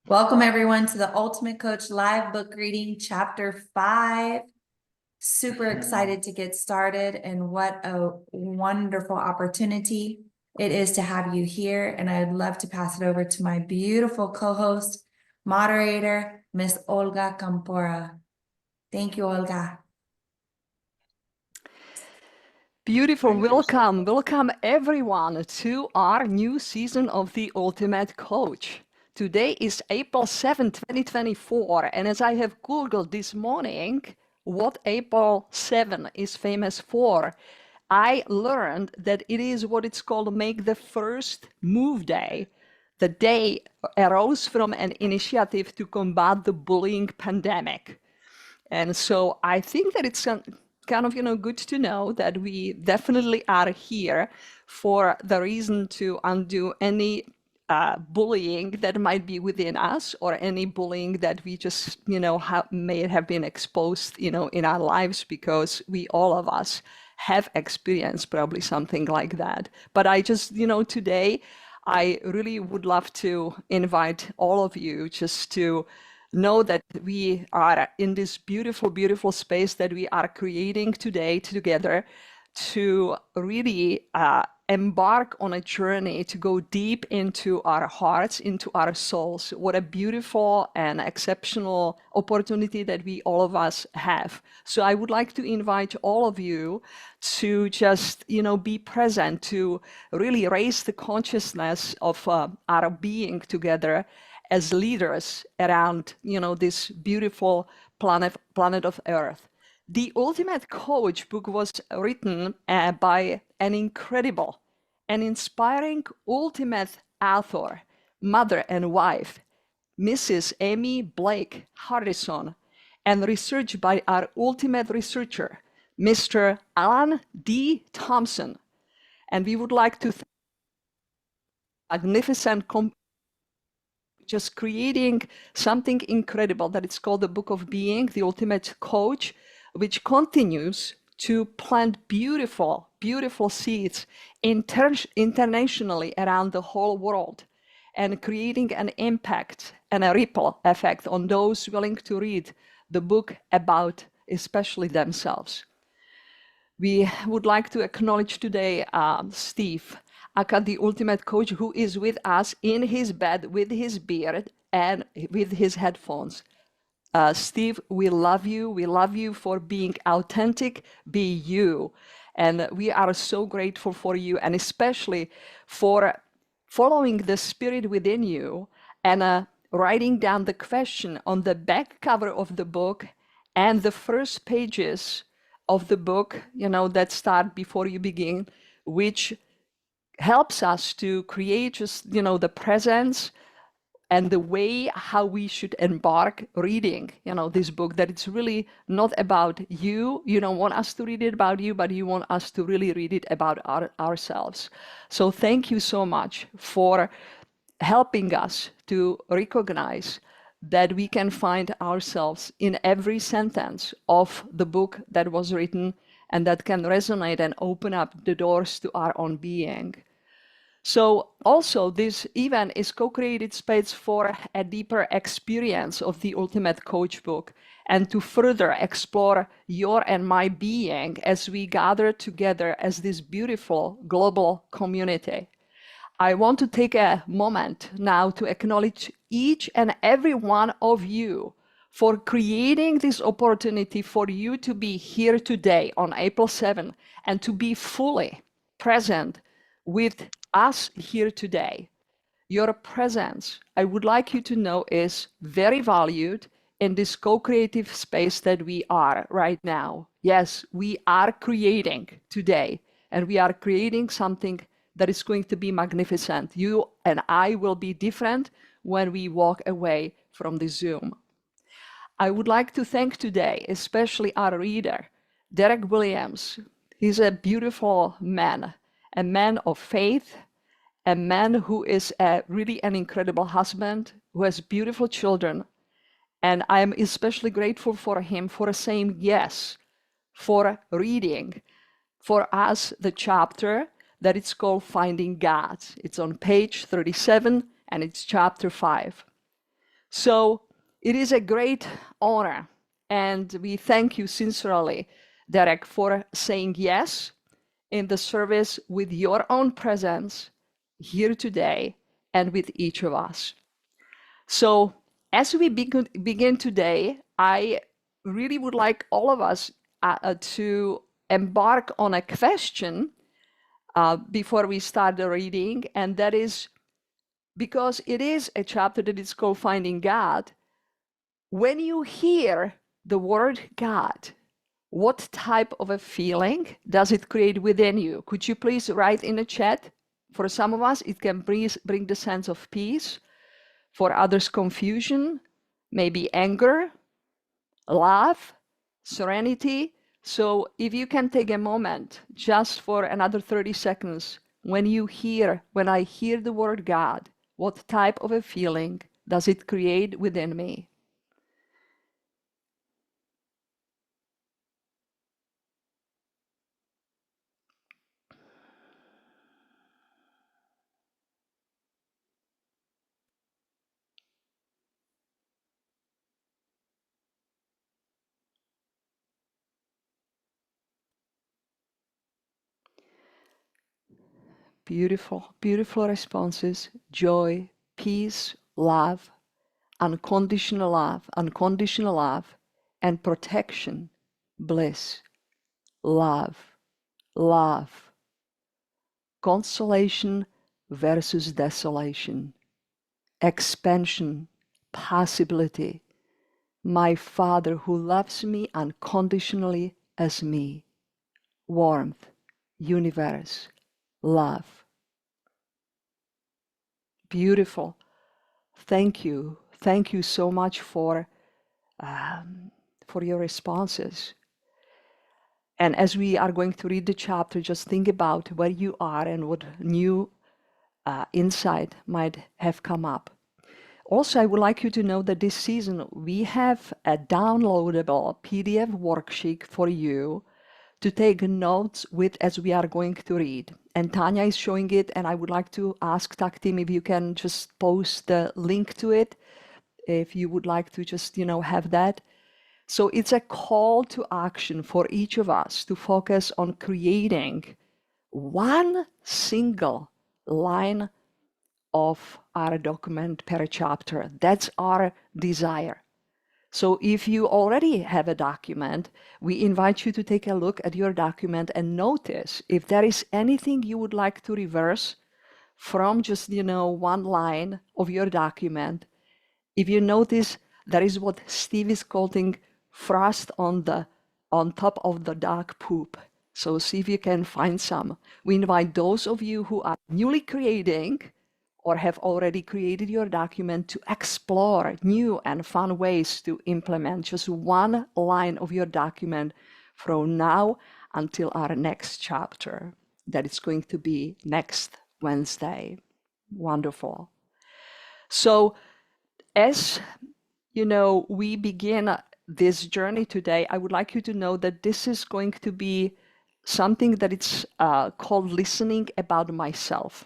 Welcome everyone to the Ultimate Coach Live Book Reading Chapter 5. Super excited to get started, and what a wonderful opportunity it is to have you here. And I'd love to pass it over to my beautiful co-host, moderator, Miss Olga Campora. Thank you, Olga. Beautiful. Welcome everyone to our new season of The Ultimate Coach. Today is April 7, 2024, and as I have Googled this morning what April 7 is famous for, I learned that it is what it's called Make the First Move Day. The day arose from an initiative to combat the bullying pandemic. And so I think that it's kind of, good to know that we definitely are here for the reason to undo any bullying that might be within us, or any bullying that we just, may have been exposed, in our lives, because all of us have experienced probably something like that. But I just, today, I really would love to invite all of you just to know that we are in this beautiful, beautiful space that we are creating today together to really embark on a journey to go deep into our hearts, into our souls. What a beautiful and exceptional opportunity that we all of us have. So I would like to invite all of you to just, be present, to really raise the consciousness of our being together as leaders around, this beautiful planet of Earth. The Ultimate Coach book was written by an incredible and inspiring ultimate author, mother and wife, Mrs. Amy Blake Hardison, and researched by our ultimate researcher, Mr. Alan D. Thompson. And we would like to thank magnificent just creating something incredible that it's called the Book of Being, the Ultimate Coach, which continues to plant beautiful, beautiful seeds internationally around the whole world, and creating an impact and a ripple effect on those willing to read the book about especially themselves. We would like to acknowledge today Steve, aka the Ultimate Coach, who is with us in his bed with his beard and with his headphones. Steve, we love you. We love you for being authentic, be you. And we are so grateful for you, and especially for following the spirit within you and writing down the question on the back cover of the book and the first pages of the book, that start before you begin, which helps us to create just, the presence and the way how we should embark reading, this book, that it's really not about you. You don't want us to read it about you, but you want us to really read it about ourselves. So thank you so much for helping us to recognize that we can find ourselves in every sentence of the book that was written, and that can resonate and open up the doors to our own being. So also this event is co-created space for a deeper experience of the Ultimate Coach book, and to further explore your and my being as we gather together as this beautiful global community. I want to take a moment now to acknowledge each and every one of you for creating this opportunity for you to be here today on April 7 and to be fully present with us here today. Your presence, I would like you to know, is very valued in this co-creative space that we are right now. Yes, we are creating today, and we are creating something that is going to be magnificent. You and I will be different when we walk away from the Zoom. I would like to thank today, especially our reader, Derek Williams. He's a beautiful man, a man of faith, a man who is really an incredible husband, who has beautiful children. And I am especially grateful for him for saying yes, for reading for us the chapter that it's called Finding God. It's on page 37, and it's chapter 5. So it is a great honor, and we thank you sincerely, Derek, for saying yes in the service with your own presence here today and with each of us. So as we begin today, I really would like all of us to embark on a question before we start the reading, and that is because it is a chapter that is called Finding God. When you hear the word God, what type of a feeling does it create within you? Could you please write in the chat? For some of us, it can bring the sense of peace. For others, confusion, maybe anger, love, serenity. So if you can take a moment just for another 30 seconds, when I hear the word God, what type of a feeling does it create within me? Beautiful, beautiful responses. Joy, peace, love, unconditional love, and protection, bliss, love, love, consolation versus desolation, expansion, possibility, my Father who loves me unconditionally as me, warmth, universe, love. Beautiful. Thank you. Thank you so much for your responses. And as we are going to read the chapter, just think about where you are and what new insight might have come up. Also, I would like you to know that this season we have a downloadable PDF worksheet for you to take notes with as we are going to read. And Tanya is showing it, and I would like to ask Taktim if you can just post the link to it, if you would like to just, have that. So it's a call to action for each of us to focus on creating one single line of our document per chapter. That's our desire. So if you already have a document, we invite you to take a look at your document and notice if there is anything you would like to reverse from just, one line of your document. If you notice, there is what Steve is calling frost on top of the dog poop. So see if you can find some. We invite those of you who are newly creating or have already created your document to explore new and fun ways to implement just one line of your document from now until our next chapter. That is going to be next Wednesday. Wonderful. So as we begin this journey today, I would like you to know that this is going to be something that it's called listening about myself.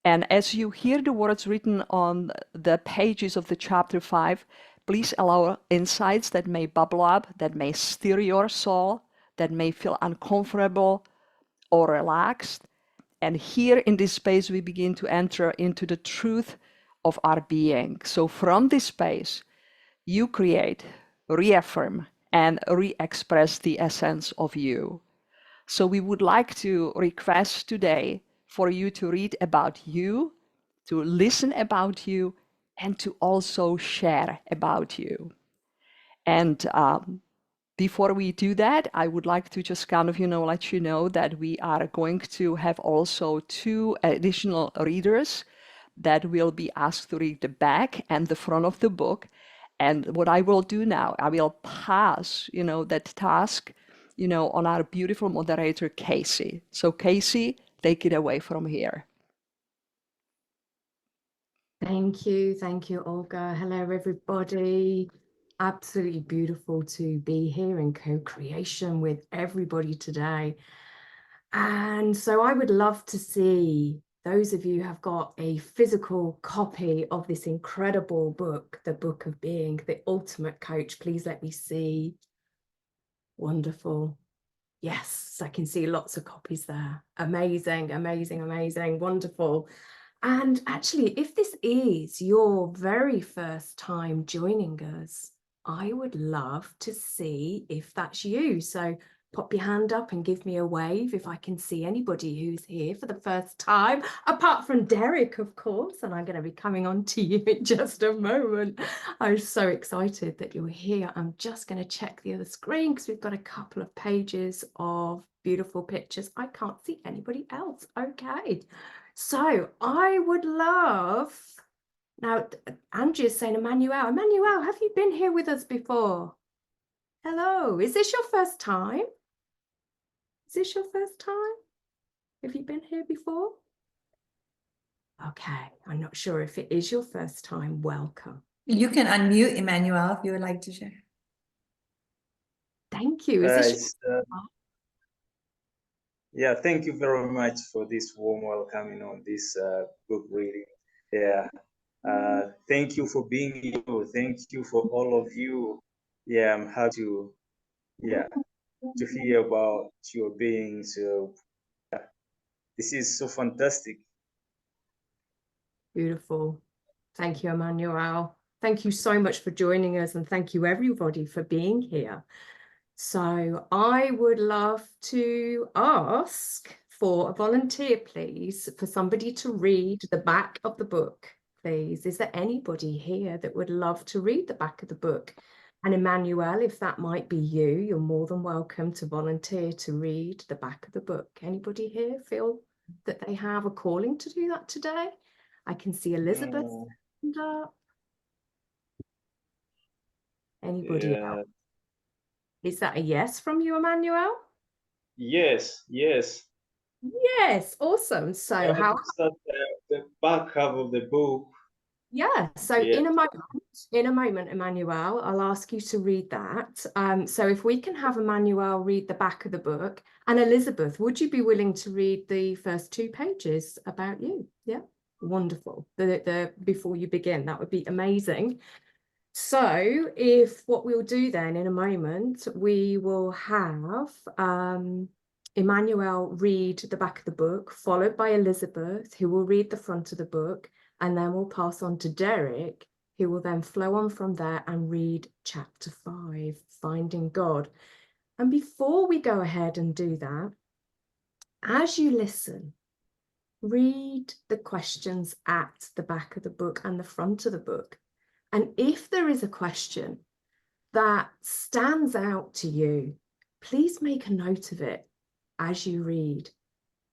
And as you hear the words written on the pages of the chapter 5, please allow insights that may bubble up, that may stir your soul, that may feel uncomfortable or relaxed. And here in this space, we begin to enter into the truth of our being. So from this space, you create, reaffirm, and re-express the essence of you. So we would like to request today for you to read about you, to listen about you, and to also share about you. And before we do that, I would like to just kind of, let you know that we are going to have also 2 additional readers that will be asked to read the back and the front of the book. And what I will do now, I will pass, that task, on our beautiful moderator, Casey. So Casey, take it away from here. Thank you, Olga. Hello, everybody. Absolutely beautiful to be here in co-creation with everybody today. And so I would love to see those of you who have got a physical copy of this incredible book, The Book of Being, The Ultimate Coach, please let me see. Wonderful. Yes, I can see lots of copies there. Amazing, amazing, amazing, wonderful. And actually, if this is your very first time joining us, I would love to see if that's you. So pop your hand up and give me a wave if I can see anybody who's here for the first time, apart from Derek, of course, and I'm going to be coming on to you in just a moment. I'm so excited that you're here. I'm just going to check the other screen because we've got a couple of pages of beautiful pictures. I can't see anybody else. Okay. So I would love, now Andrea's saying, Emmanuel, have you been here with us before? Hello, is this your first time? Is this your first time? Have you been here before? Okay, I'm not sure if it is your first time. Welcome. You can unmute Emmanuel if you would like to share. Thank you. Is this yeah, thank you very much for this warm welcoming on this book reading. Yeah, thank you for being here. Thank you for all of you. Yeah, I'm happy to hear about your being. So this is so fantastic. beautiful? Thank you, Emmanuel. Thank you so much for joining us, and thank you everybody for being here. So I would love to ask for a volunteer, please, for somebody to read the back of the book, please. Is there anybody here that would love to read the back of the book? And Emmanuel, if that might be you, you're more than welcome to volunteer to read the back of the book. Anybody here feel that they have a calling to do that today? I can see Elizabeth. Up. Anybody else? Is that a yes from you, Emmanuel? Yes. Yes, awesome. So how start the back cover of the book? Yeah, so in a moment, Emmanuel, I'll ask you to read that. So if we can have Emmanuel read the back of the book, and Elizabeth, would you be willing to read the first 2 pages about you? Yeah, wonderful. The before you begin, that would be amazing. So if what we'll do then in a moment, we will have Emmanuel read the back of the book, followed by Elizabeth, who will read the front of the book, and then we'll pass on to Derek, who will then flow on from there and read chapter 5, Finding God. And before we go ahead and do that, as you listen, read the questions at the back of the book and the front of the book. And if there is a question that stands out to you, please make a note of it as you read,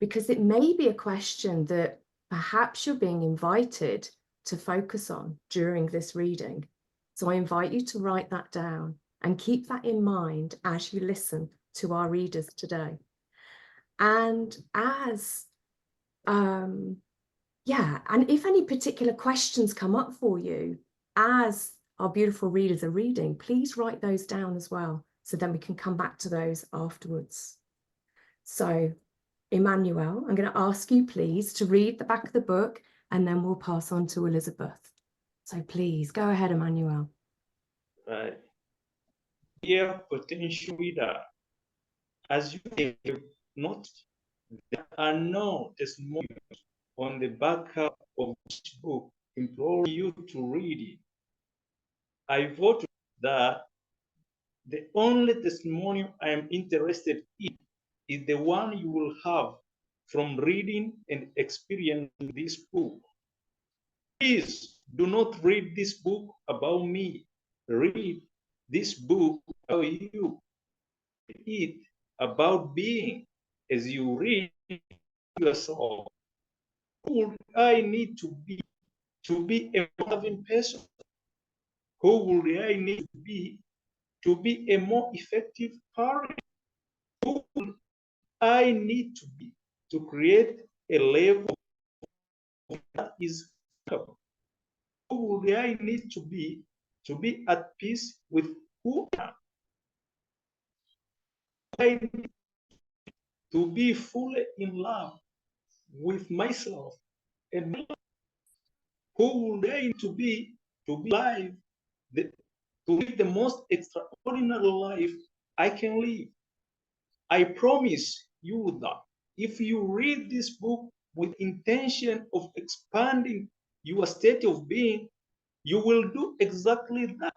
because it may be a question that perhaps you're being invited to focus on during this reading. So I invite you to write that down and keep that in mind as you listen to our readers today. And as and if any particular questions come up for you as our beautiful readers are reading, please write those down as well, so then we can come back to those afterwards. So Emmanuel, I'm going to ask you please to read the back of the book, and then we'll pass on to Elizabeth. So please go ahead, Emmanuel. Right. Dear potential reader, as you have noticed, there are no testimonials on the back of each book imploring you to read it. I vote that the only testimonial I am interested in is the one you will have from reading and experiencing this book. Please do not read this book about me. Read this book about you. Read it about being. As you read yourself, who would I need to be a loving person? Who would I need to be a more effective parent? Who would I need to be to create a level that is comfortable? Who would I need to be at peace with who I am? I need to be fully in love with myself and who would I to be alive, to live the most extraordinary life I can live. I promise you that if you read this book with intention of expanding your state of being, you will do exactly that.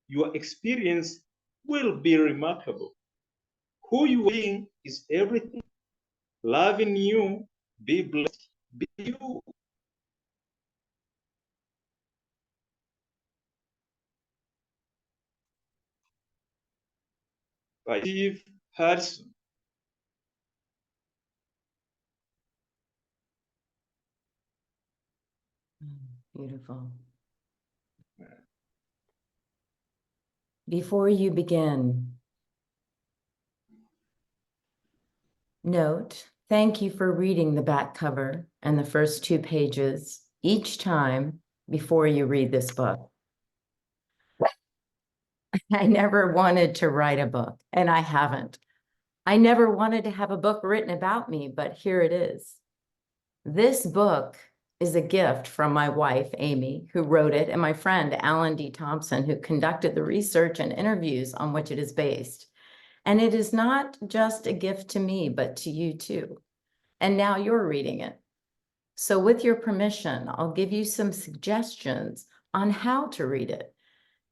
Your experience will be remarkable. Who you are being is everything. Loving you, be blessed, be you. By Steve Harrison. Beautiful. Before you begin, note, thank you for reading the back cover and the first 2 pages each time before you read this book. I never wanted to write a book, and I haven't. I never wanted to have a book written about me, but here it is. This book is a gift from my wife, Amy, who wrote it, and my friend, Alan D. Thompson, who conducted the research and interviews on which it is based. And it is not just a gift to me, but to you too. And now you're reading it. So with your permission, I'll give you some suggestions on how to read it.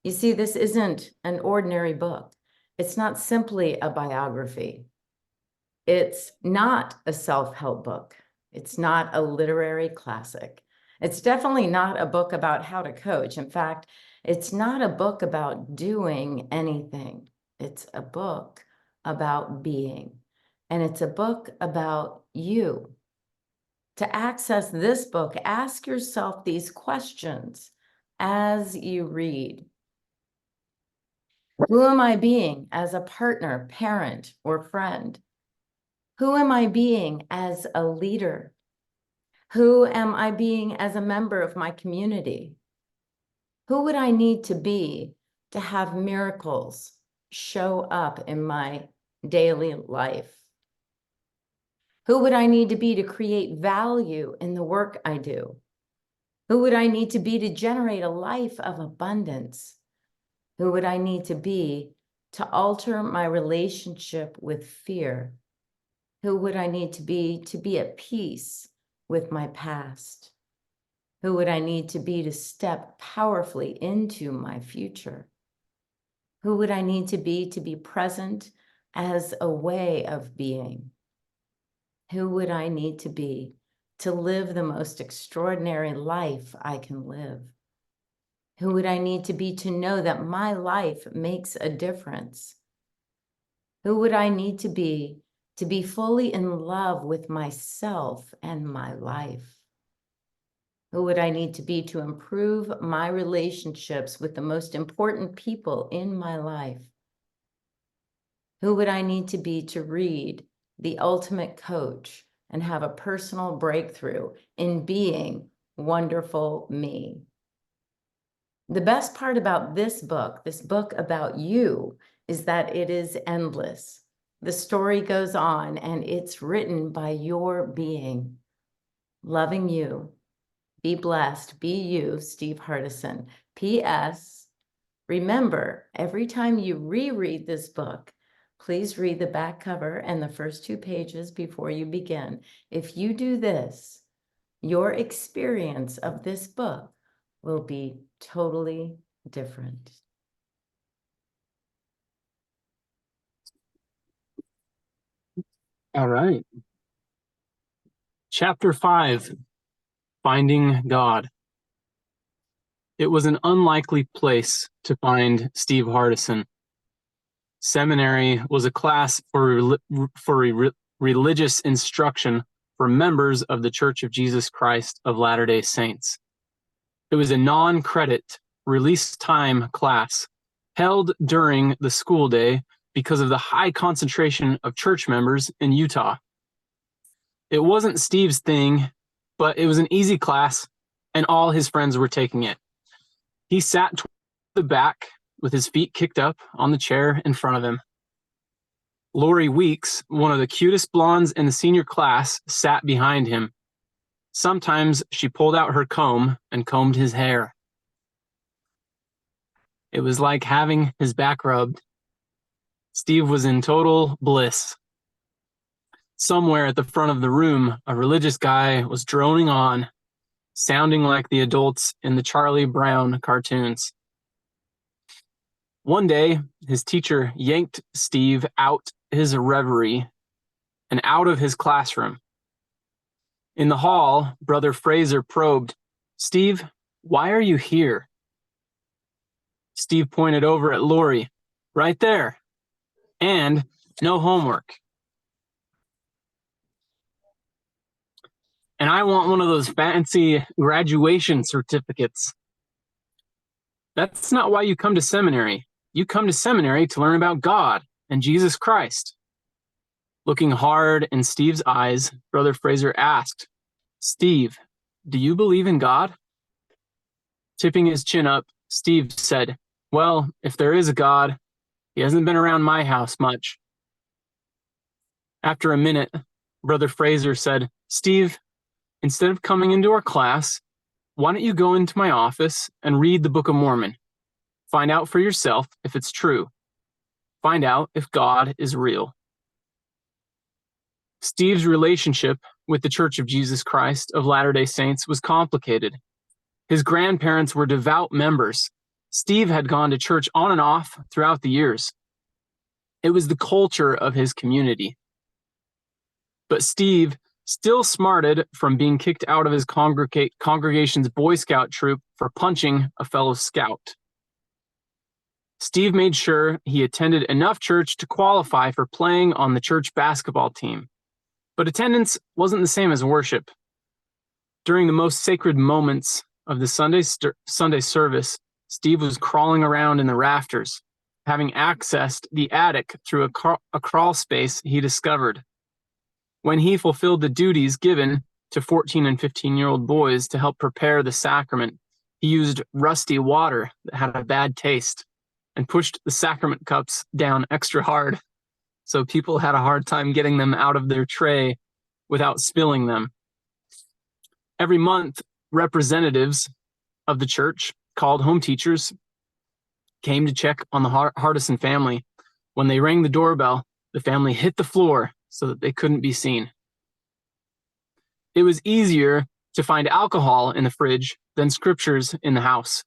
You see, this isn't an ordinary book. It's not simply a biography. It's not a self-help book. It's not a literary classic. It's definitely not a book about how to coach. In fact, it's not a book about doing anything. It's a book about being. And it's a book about you. To access this book, ask yourself these questions as you read. Who am I being as a partner, parent, or friend? Who am I being as a leader? Who am I being as a member of my community? Who would I need to be to have miracles show up in my daily life? Who would I need to be to create value in the work I do? Who would I need to be to generate a life of abundance? Who would I need to be to alter my relationship with fear? Who would I need to be at peace with my past? Who would I need to be to step powerfully into my future? Who would I need to be present as a way of being? Who would I need to be to live the most extraordinary life I can live? Who would I need to be to know that my life makes a difference? Who would I need to be fully in love with myself and my life? Who would I need to be to improve my relationships with the most important people in my life? Who would I need to be to read The Ultimate Coach and have a personal breakthrough in being wonderful me? The best part about this book about you, is that it is endless. The story goes on and it's written by your being. Loving you. Be blessed. Be you, Steve Hardison. P.S. Remember, every time you reread this book, please read the back cover and the first 2 pages before you begin. If you do this, your experience of this book will be totally different. All right. Chapter 5, Finding God. It was an unlikely place to find Steve Hardison. Seminary was a class for religious instruction for members of the Church of Jesus Christ of Latter-day Saints. It was a non-credit release time class held during the school day because of the high concentration of church members in Utah. It wasn't Steve's thing, but it was an easy class, and all his friends were taking it. He sat toward the back with his feet kicked up on the chair in front of him. Lori Weeks, one of the cutest blondes in the senior class, sat behind him, Sometimes she pulled out her comb and combed his hair. It was like having his back rubbed. Steve was in total bliss. Somewhere at the front of the room, a religious guy was droning on, sounding like the adults in the Charlie Brown cartoons. One day, his teacher yanked Steve out his reverie and out of his classroom. In the hall, Brother Fraser probed, "Steve, why are you here?" Steve pointed over at Lori, "Right there. And no homework." "And I want one of those fancy graduation certificates." "That's not why you come to seminary. You come to seminary to learn about God and Jesus Christ." Looking hard in Steve's eyes, Brother Fraser asked, "Steve, do you believe in God?" Tipping his chin up, Steve said, "Well, if there is a God, he hasn't been around my house much." After a minute, Brother Fraser said, "Steve, instead of coming into our class, why don't you go into my office and read the Book of Mormon? Find out for yourself if it's true. Find out if God is real." Steve's relationship with the Church of Jesus Christ of Latter-day Saints was complicated. His grandparents were devout members. Steve had gone to church on and off throughout the years. It was the culture of his community. But Steve still smarted from being kicked out of his congregation's Boy Scout troop for punching a fellow scout. Steve made sure he attended enough church to qualify for playing on the church basketball team. But attendance wasn't the same as worship. During the most sacred moments of the Sunday service, Steve was crawling around in the rafters, having accessed the attic through a crawl space he discovered. When he fulfilled the duties given to 14 and 15-year-old boys to help prepare the sacrament, he used rusty water that had a bad taste and pushed the sacrament cups down extra hard, so people had a hard time getting them out of their tray without spilling them. Every month, representatives of the church, called home teachers, came to check on the Hardison family. When they rang the doorbell, the family hit the floor so that they couldn't be seen. It was easier to find alcohol in the fridge than scriptures in the house.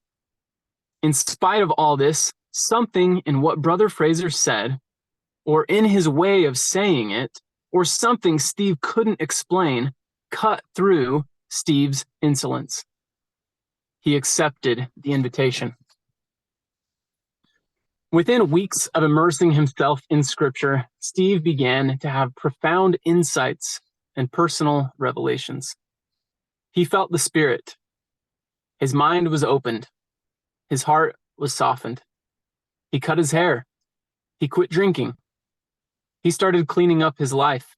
In spite of all this, something in what Brother Fraser said, or in his way of saying it, or something Steve couldn't explain, cut through Steve's insolence. He accepted the invitation. Within weeks of immersing himself in Scripture, Steve began to have profound insights and personal revelations. He felt the Spirit. His mind was opened. His heart was softened. He cut his hair. He quit drinking. He started cleaning up his life.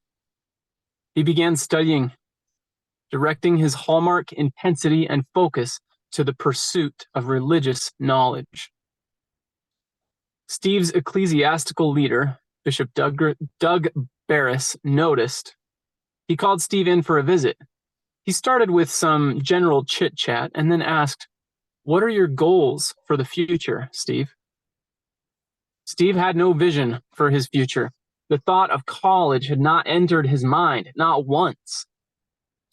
He began studying, directing his hallmark intensity and focus to the pursuit of religious knowledge. Steve's ecclesiastical leader, Bishop Doug Barris, noticed. He called Steve in for a visit. He started with some general chit-chat and then asked, "What are your goals for the future, Steve?" Steve had no vision for his future. The thought of college had not entered his mind, not once.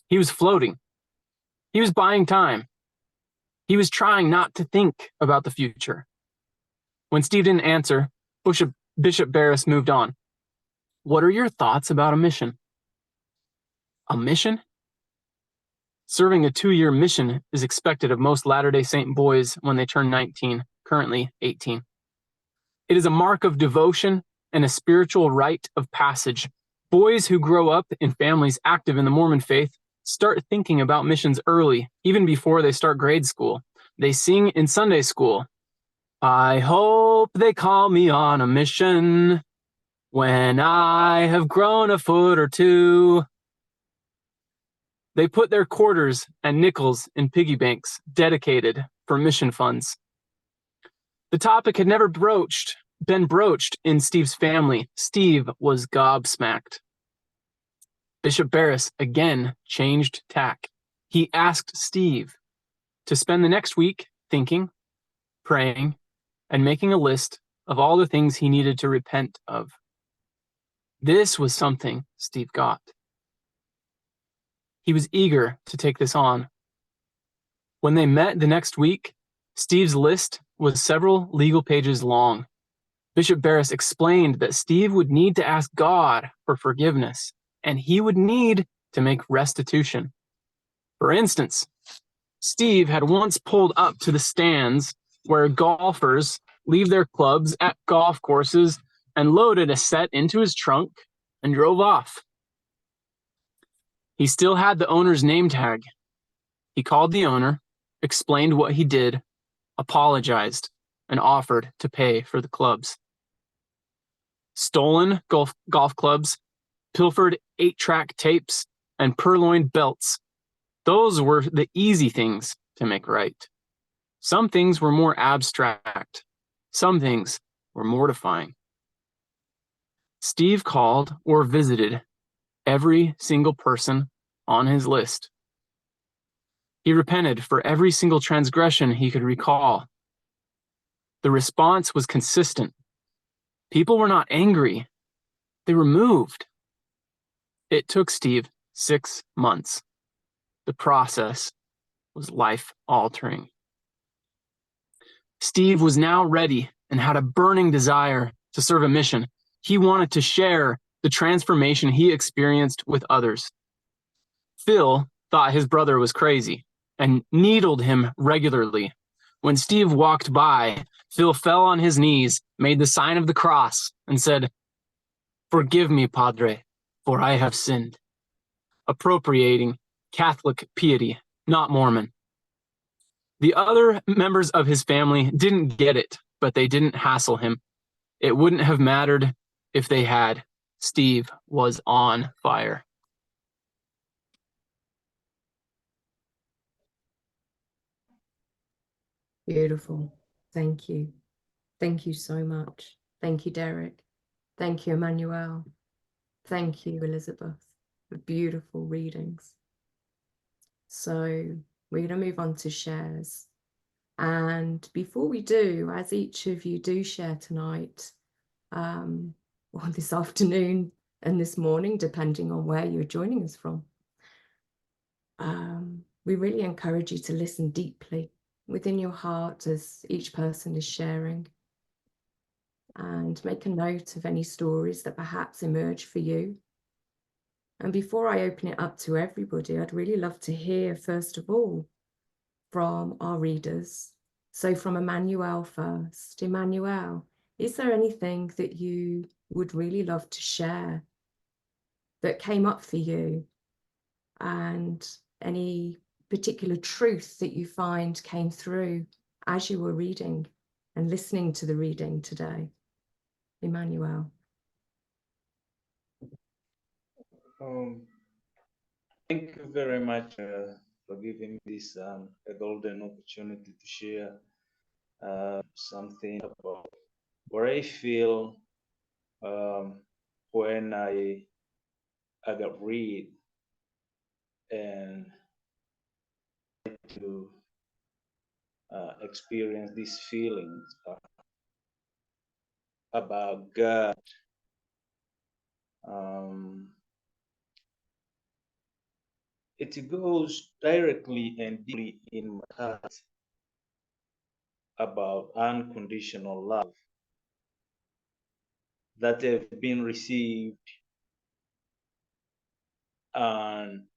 He was floating. He was buying time. He was trying not to think about the future. When Steve didn't answer, Bishop Barris moved on. "What are your thoughts about a mission?" "A mission?" Serving a 2-year mission is expected of most Latter-day Saint boys when they turn 19, currently 18. It is a mark of devotion and a spiritual rite of passage. Boys who grow up in families active in the Mormon faith start thinking about missions early, even before they start grade school. They sing in Sunday school, "I hope they call me on a mission when I have grown a foot or two." They put their quarters and nickels in piggy banks dedicated for mission funds. The topic had never been broached in Steve's family. Steve was gobsmacked. Bishop Barris again changed tack. he asked Steve to spend the next week thinking, praying, and making a list of all the things he needed to repent of. This was something Steve got. He was eager to take this on. When they met the next week, Steve's list was several legal pages long. Bishop Barris explained that Steve would need to ask God for forgiveness, and he would need to make restitution. For instance, Steve had once pulled up to the stands where golfers leave their clubs at golf courses and loaded a set into his trunk and drove off. He still had the owner's name tag. He called the owner, explained what he did, apologized, and offered to pay for the clubs. Stolen golf clubs, pilfered 8-track tapes, and purloined belts. Those were the easy things to make right. Some things were more abstract. Some things were mortifying. Steve called or visited every single person on his list. He repented for every single transgression he could recall. The response was consistent. People were not angry. They were moved. It took Steve 6 months. The process was life-altering. Steve was now ready and had a burning desire to serve a mission. He wanted to share the transformation he experienced with others. Phil thought his brother was crazy and needled him regularly. When Steve walked by, Phil fell on his knees, made the sign of the cross, and said, "Forgive me, Padre, for I have sinned," appropriating Catholic piety, not Mormon. The other members of his family didn't get it, but they didn't hassle him. It wouldn't have mattered if they had. Steve was on fire. Beautiful. Thank you. Thank you so much. Thank you, Derek. Thank you, Emmanuel. Thank you, Elizabeth, for beautiful readings. So we're going to move on to shares. And before we do, as each of you do share tonight, or this afternoon and this morning, depending on where you're joining us from, we really encourage you to listen deeply within your heart as each person is sharing, and make a note of any stories that perhaps emerge for you. And before I open it up to everybody, I'd really love to hear, first of all, from our readers. So from Emmanuel first. Emmanuel, is there anything that you would really love to share that came up for you, and any particular truth that you find came through as you were reading and listening to the reading today? Emmanuel. Thank you very much for giving me this a golden opportunity to share something about what I feel when I got read and to experience these feelings about God. It goes directly and deeply in my heart about unconditional love that have been received, and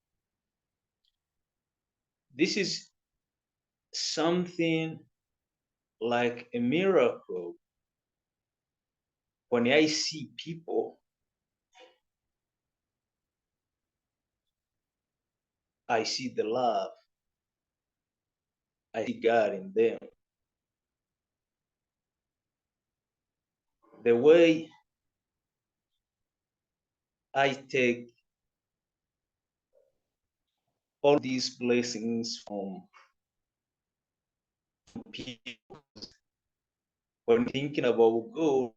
this is something like a miracle. When I see people, I see the love, I see God in them. The way I take all these blessings from people, when thinking about God,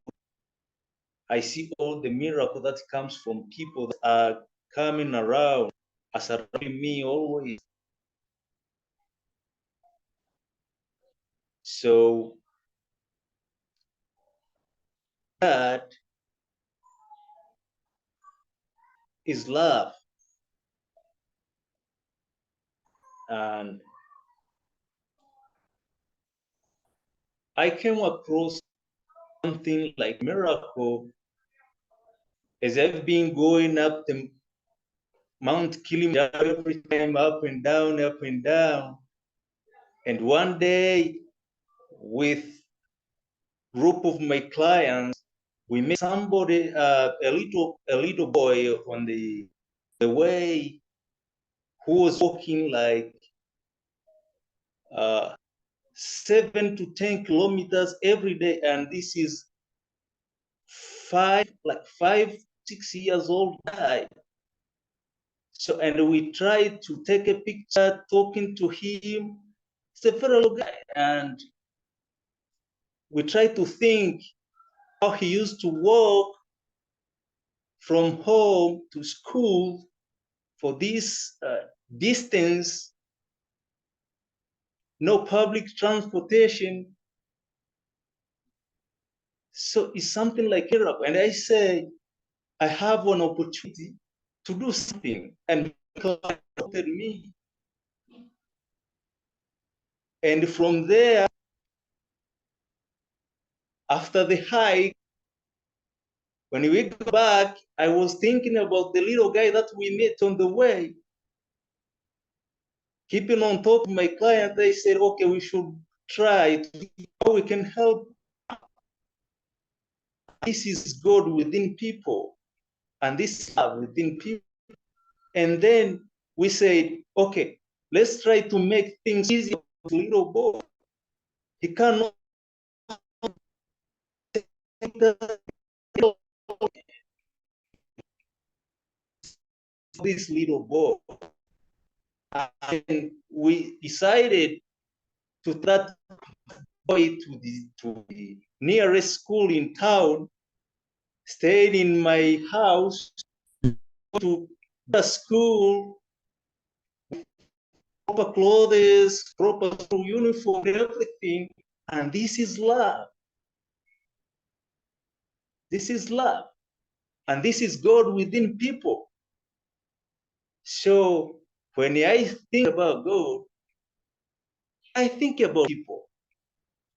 I see all the miracle that comes from people that are coming around, as surrounding me always. So God is love. And I came across something like miracle as I've been going up the Mount Kilimanjaro every time, up and down, up and down. And one day, with group of my clients, we met somebody, a little boy on the way who was walking like 7 to 10 kilometers every day, and this is 5, 6 years old guy. So, and we tried to take a picture, talking to him. It's a very little guy, and we tried to think how he used to walk from home to school for this distance, no public transportation. So it's something like Europe. And I say, I have an opportunity to do something, and God adopted me. And from there, after the hike, when we got back, I was thinking about the little guy that we met on the way. Keeping on top of my client, they said, okay, we should try to see how we can help. This is God within people, and this is love within people. And then we said, okay, let's try to make things easier for the little boy. He cannot this little boy. And we decided to that boy to the nearest school in town, stayed in my house, to the school, proper clothes, proper uniform, everything. And this is love. This is love. And this is God within people. So when I think about God, I think about people.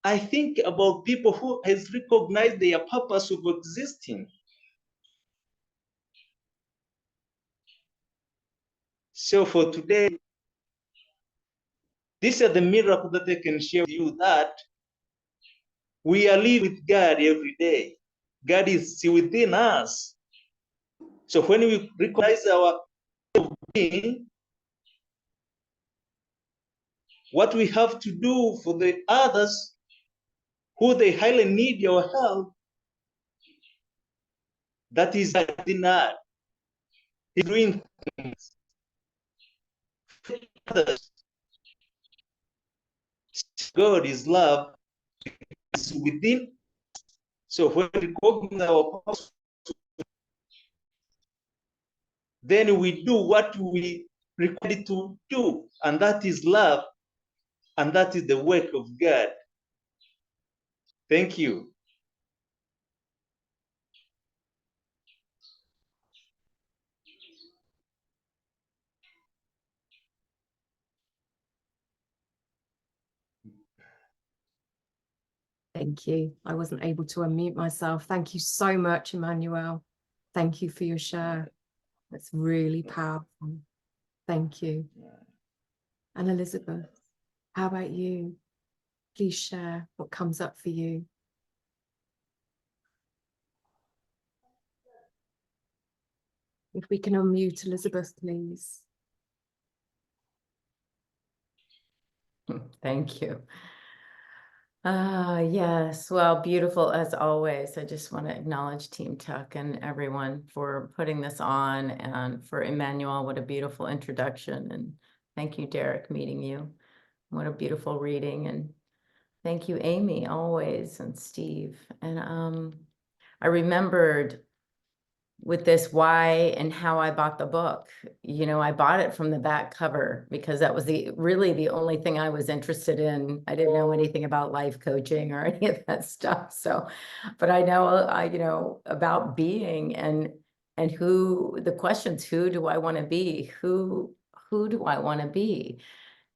I think about people who has recognized their purpose of existing. So for today, these are the miracles that I can share with you, that we are living with God every day. God is within us. So when we recognize our being, what we have to do for the others who they highly need our help, that is within us. He's doing things for others. God is love, is within. So when we recognize our purpose, then we do what we required to do, and that is love, and that is the work of God. Thank you. Thank you. I wasn't able to unmute myself. Thank you so much, Emmanuel. Thank you for your share. That's really powerful. Thank you. And Elizabeth, how about you? Please share what comes up for you. If we can unmute Elizabeth, please. Thank you. Yes, well, beautiful as always. I just want to acknowledge Team Tuck and everyone for putting this on, and for Emmanuel, what a beautiful introduction. And thank you, Derek, meeting you. What a beautiful reading. And thank you, Amy, always, and Steve. And I remembered with this why and how I bought the book. You know, I bought it from the back cover because that was really the only thing I was interested in. I didn't know anything about life coaching or any of that stuff. So, but I know, you know, about being and who the questions, who do I want to be? Who do I want to be?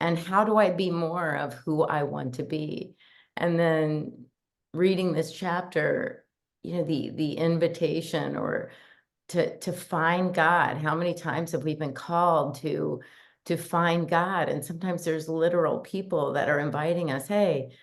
And how do I be more of who I want to be? And then reading this chapter, you know, the invitation or to find God. How many times have we been called to find God? And sometimes there's literal people that are inviting us, hey,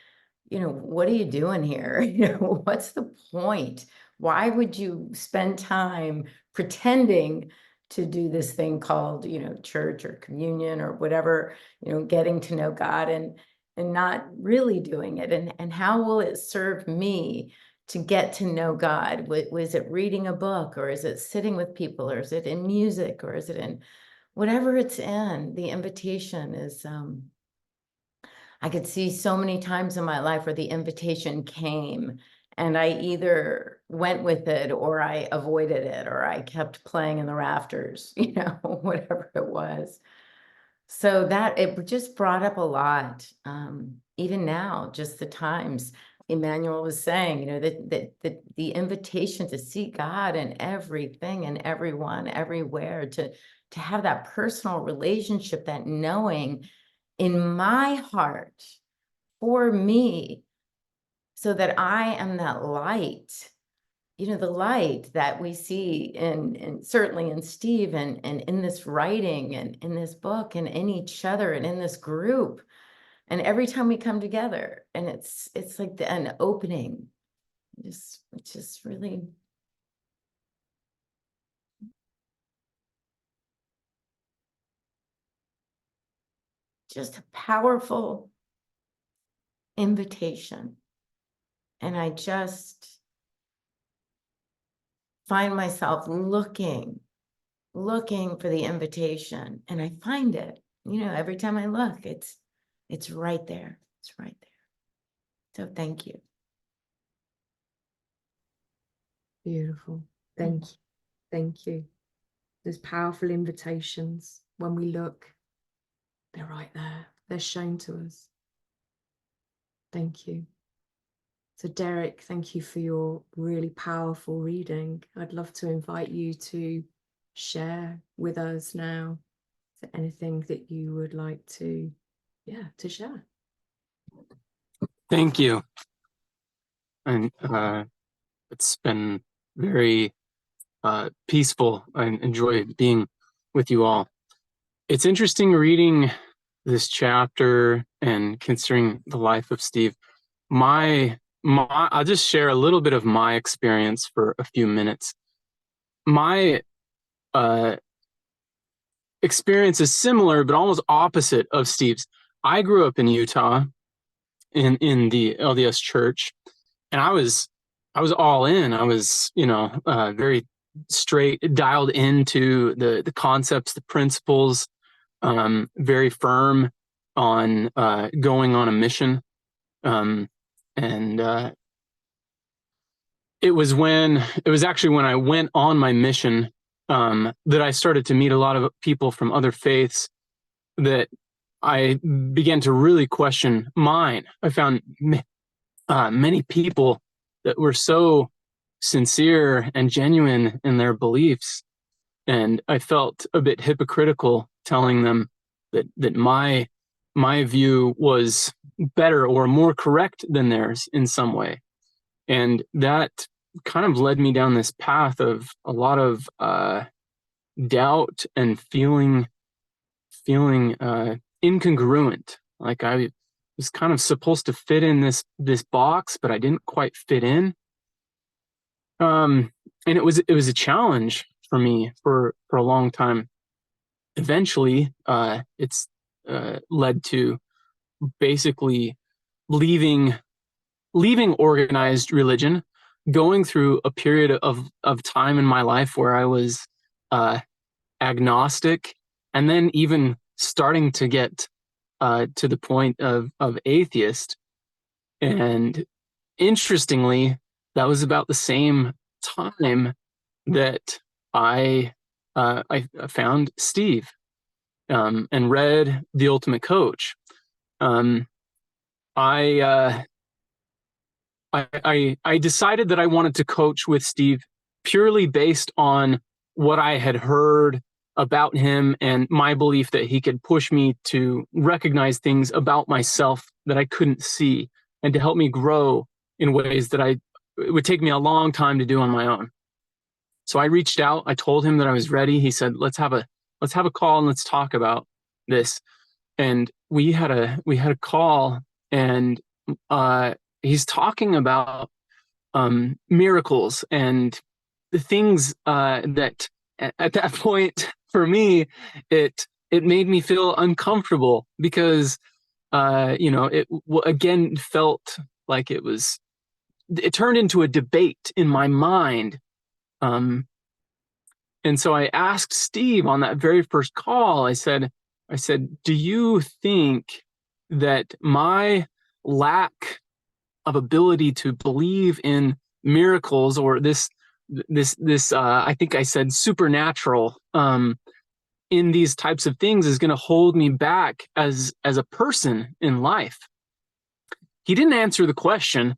you know, what are you doing here? You know, what's the point? Why would you spend time pretending to do this thing called, you know, church or communion or whatever, you know, getting to know God and not really doing it? And how will it serve me to get to know God? Was it reading a book, or is it sitting with people, or is it in music, or is it in whatever it's in? The invitation is, I could see so many times in my life where the invitation came and I either went with it or I avoided it or I kept playing in the rafters, you know, whatever it was. So that it just brought up a lot. Even now, just the times Emmanuel was saying, you know, that the invitation to see God in everything and everyone, everywhere, to have that personal relationship, that knowing in my heart for me, so that I am that light, you know, the light that we see and certainly in Steve and in this writing and in this book and in each other and in this group. And every time we come together, and it's like an opening, it's just really just a powerful invitation. And I just find myself looking for the invitation, and I find it, you know, every time I look, it's right there. It's right there. So thank you. Beautiful. Thank you. Thank you. There's powerful invitations. When we look, they're right there. They're shown to us. Thank you. So Derek, thank you for your really powerful reading. I'd love to invite you to share with us now. Is there anything that you would like to share? Thank you. And it's been very peaceful. I enjoy being with you all. It's interesting reading this chapter and considering the life of Steve. I'll just share a little bit of my experience for a few minutes. My experience is similar, but almost opposite of Steve's. I grew up in Utah in the LDS church, and I was all in. I was, very straight, dialed into the concepts, the principles, very firm on going on a mission. And it was actually when I went on my mission that I started to meet a lot of people from other faiths, that I began to really question mine. I found many people that were so sincere and genuine in their beliefs, and I felt a bit hypocritical telling them that my view was better or more correct than theirs in some way. And that kind of led me down this path of a lot of doubt and feeling incongruent. Like I was kind of supposed to fit in this box, but I didn't quite fit in. And it was a challenge for me for a long time. Eventually, it's led to basically leaving organized religion, going through a period of time in my life where I was agnostic, and then even starting to get to the point of atheist. And interestingly, that was about the same time that I found Steve, and read The Ultimate Coach. I decided that I wanted to coach with Steve purely based on what I had heard about him and my belief that he could push me to recognize things about myself that I couldn't see, and to help me grow in ways that it would take me a long time to do on my own. So I reached out. I told him that I was ready. He said, let's have a call and let's talk about this. And we had a call, and he's talking about miracles and the things that at that point for me, it made me feel uncomfortable, because it again felt like it turned into a debate in my mind. And so I asked Steve on that very first call, I said, do you think that my lack of ability to believe in miracles, or this I think I said supernatural, in these types of things, is going to hold me back as a person in life? He didn't answer the question.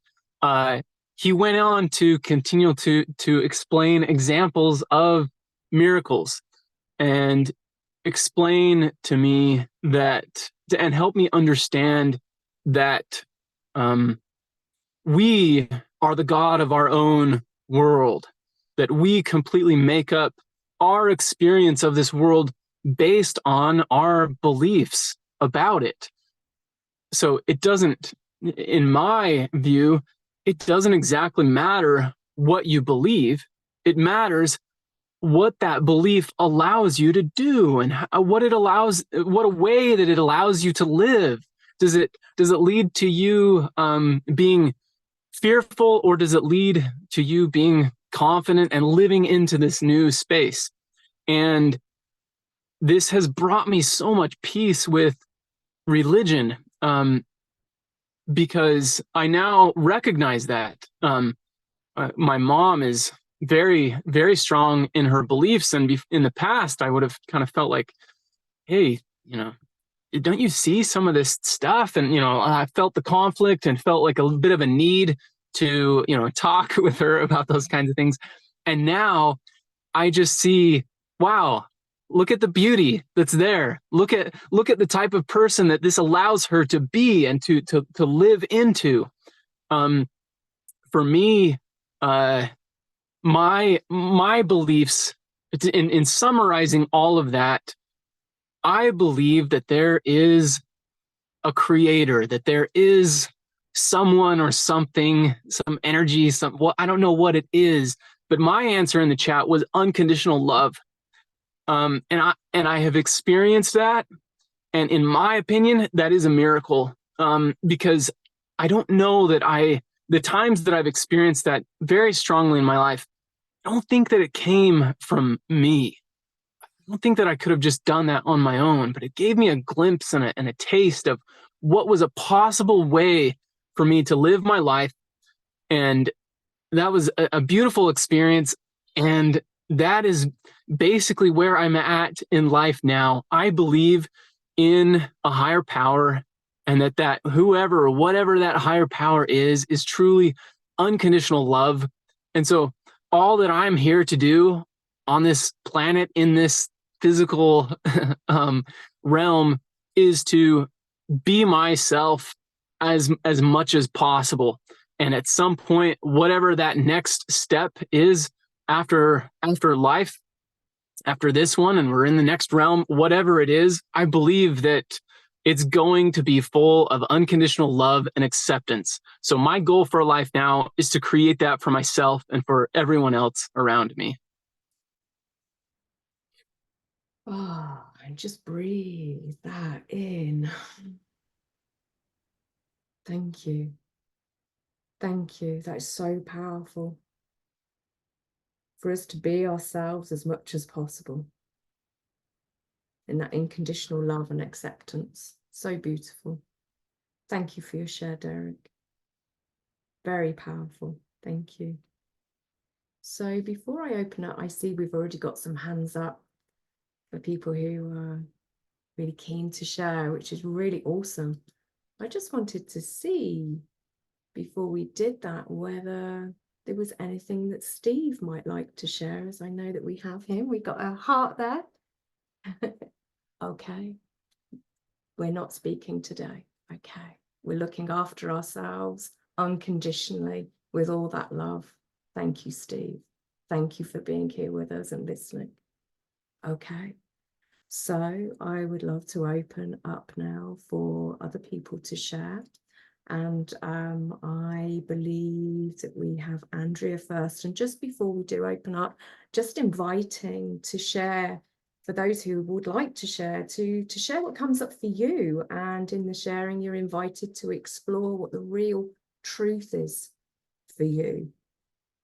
He went on to continue to explain examples of miracles, and explain to me that, and help me understand that we are the God of our own world, that we completely make up our experience of this world based on our beliefs about it. So it doesn't, in my view, it doesn't exactly matter what you believe. It matters what that belief allows you to do, and what a way that it allows you to live. Does it lead to you being fearful, or does it lead to you being confident and living into this new space? And this has brought me so much peace with religion, because I now recognize that my mom is very, very strong in her beliefs, and in the past I would have kind of felt like, hey, don't you see some of this stuff? And I felt the conflict and felt like a bit of a need to talk with her about those kinds of things. And now I just see, wow, look at the beauty that's there. Look at the type of person that this allows her to be and to live into. For me, my beliefs, in summarizing all of that, I believe that there is a creator, that there is someone or something, some energy, I don't know what it is, but my answer in the chat was unconditional love. And I have experienced that, and in my opinion, that is a miracle. Because I don't know that the times that I've experienced that very strongly in my life, I don't think that it came from me. I don't think that I could have just done that on my own, but it gave me a glimpse and a taste of what was a possible way for me to live my life. And that was a beautiful experience. And that is basically where I'm at in life now. I believe in a higher power, and that whoever or whatever that higher power is truly unconditional love. And so all that I'm here to do on this planet, in this physical realm, is to be myself as much as possible. And at some point, whatever that next step is after life, after this one, and we're in the next realm, whatever it is, I believe that it's going to be full of unconditional love and acceptance. So my goal for life now is to create that for myself and for everyone else around me. Oh, and just breathe that in. Thank you. Thank you. That is so powerful. For us to be ourselves as much as possible in that unconditional love and acceptance. So beautiful. Thank you for your share, Derek. Very powerful. Thank you. So before I open up, I see we've already got some hands up for people who are really keen to share, which is really awesome. I just wanted to see before we did that whether there was anything that Steve might like to share, as I know that we have him. We got a heart there. Okay. We're not speaking today. Okay. We're looking after ourselves unconditionally with all that love. Thank you, Steve. Thank you for being here with us and listening. Okay. So I would love to open up now for other people to share. And I believe that we have Andrea first. And just before we do open up, just inviting to share, for those who would like to share what comes up for you. And in the sharing, you're invited to explore what the real truth is for you.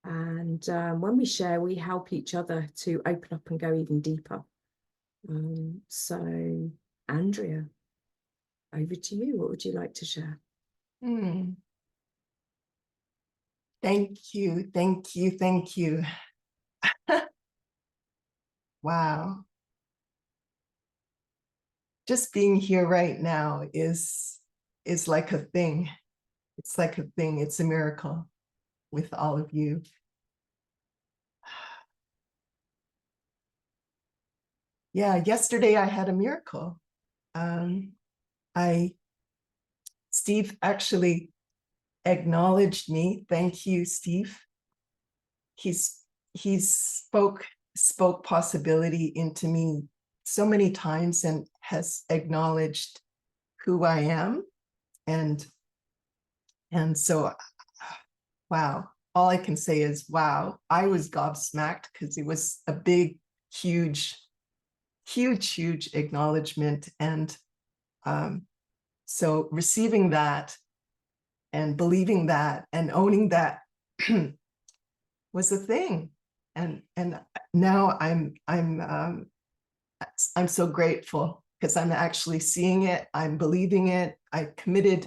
And when we share, we help each other to open up and go even deeper. So, Andrea, over to you. What would you like to share? Thank you, thank you, thank you. Wow. Just being here right now is like a thing. It's like a thing. It's a miracle with all of you. Yeah, yesterday I had a miracle. Steve actually acknowledged me. Thank you, Steve. He spoke possibility into me so many times and has acknowledged who I am. And so, wow, all I can say is, wow, I was gobsmacked because it was a big, huge acknowledgement. And so receiving that and believing that and owning that was a thing. And now I'm so grateful because I'm actually seeing it. I'm believing it. I committed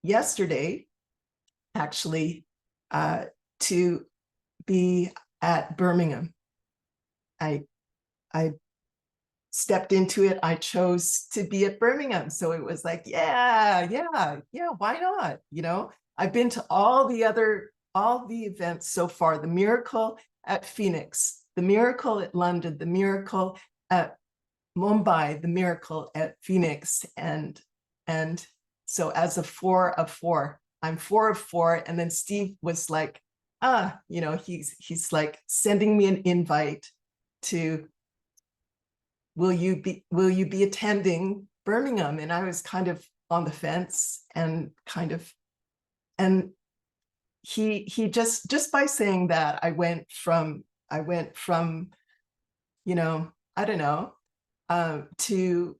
yesterday, actually, to be at Birmingham. I stepped into it. I chose to be at Birmingham. So it was like, yeah, why not? You know, I've been to all the events so far, the miracle at Phoenix, the miracle at London, the miracle at Mumbai, the miracle at Phoenix. And so as a 4 of 4, I'm 4 of 4. And then Steve was like, you know, he's like sending me an invite to, will you be attending Birmingham? And I was kind of on the fence and he just by saying that, I went from, you know, I don't know, to,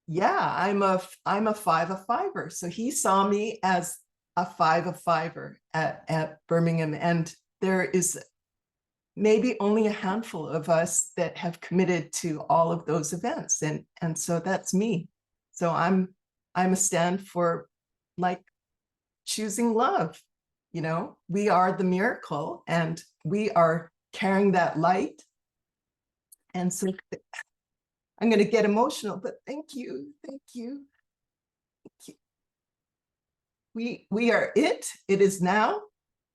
yeah, I'm a 5 of 5er. So he saw me as a 5 of 5er at Birmingham. And there is maybe only a handful of us that have committed to all of those events. And so that's me. So I'm a stand for like choosing love. You know, we are the miracle and we are carrying that light. And so I'm going to get emotional, but thank you. We are it. It is now.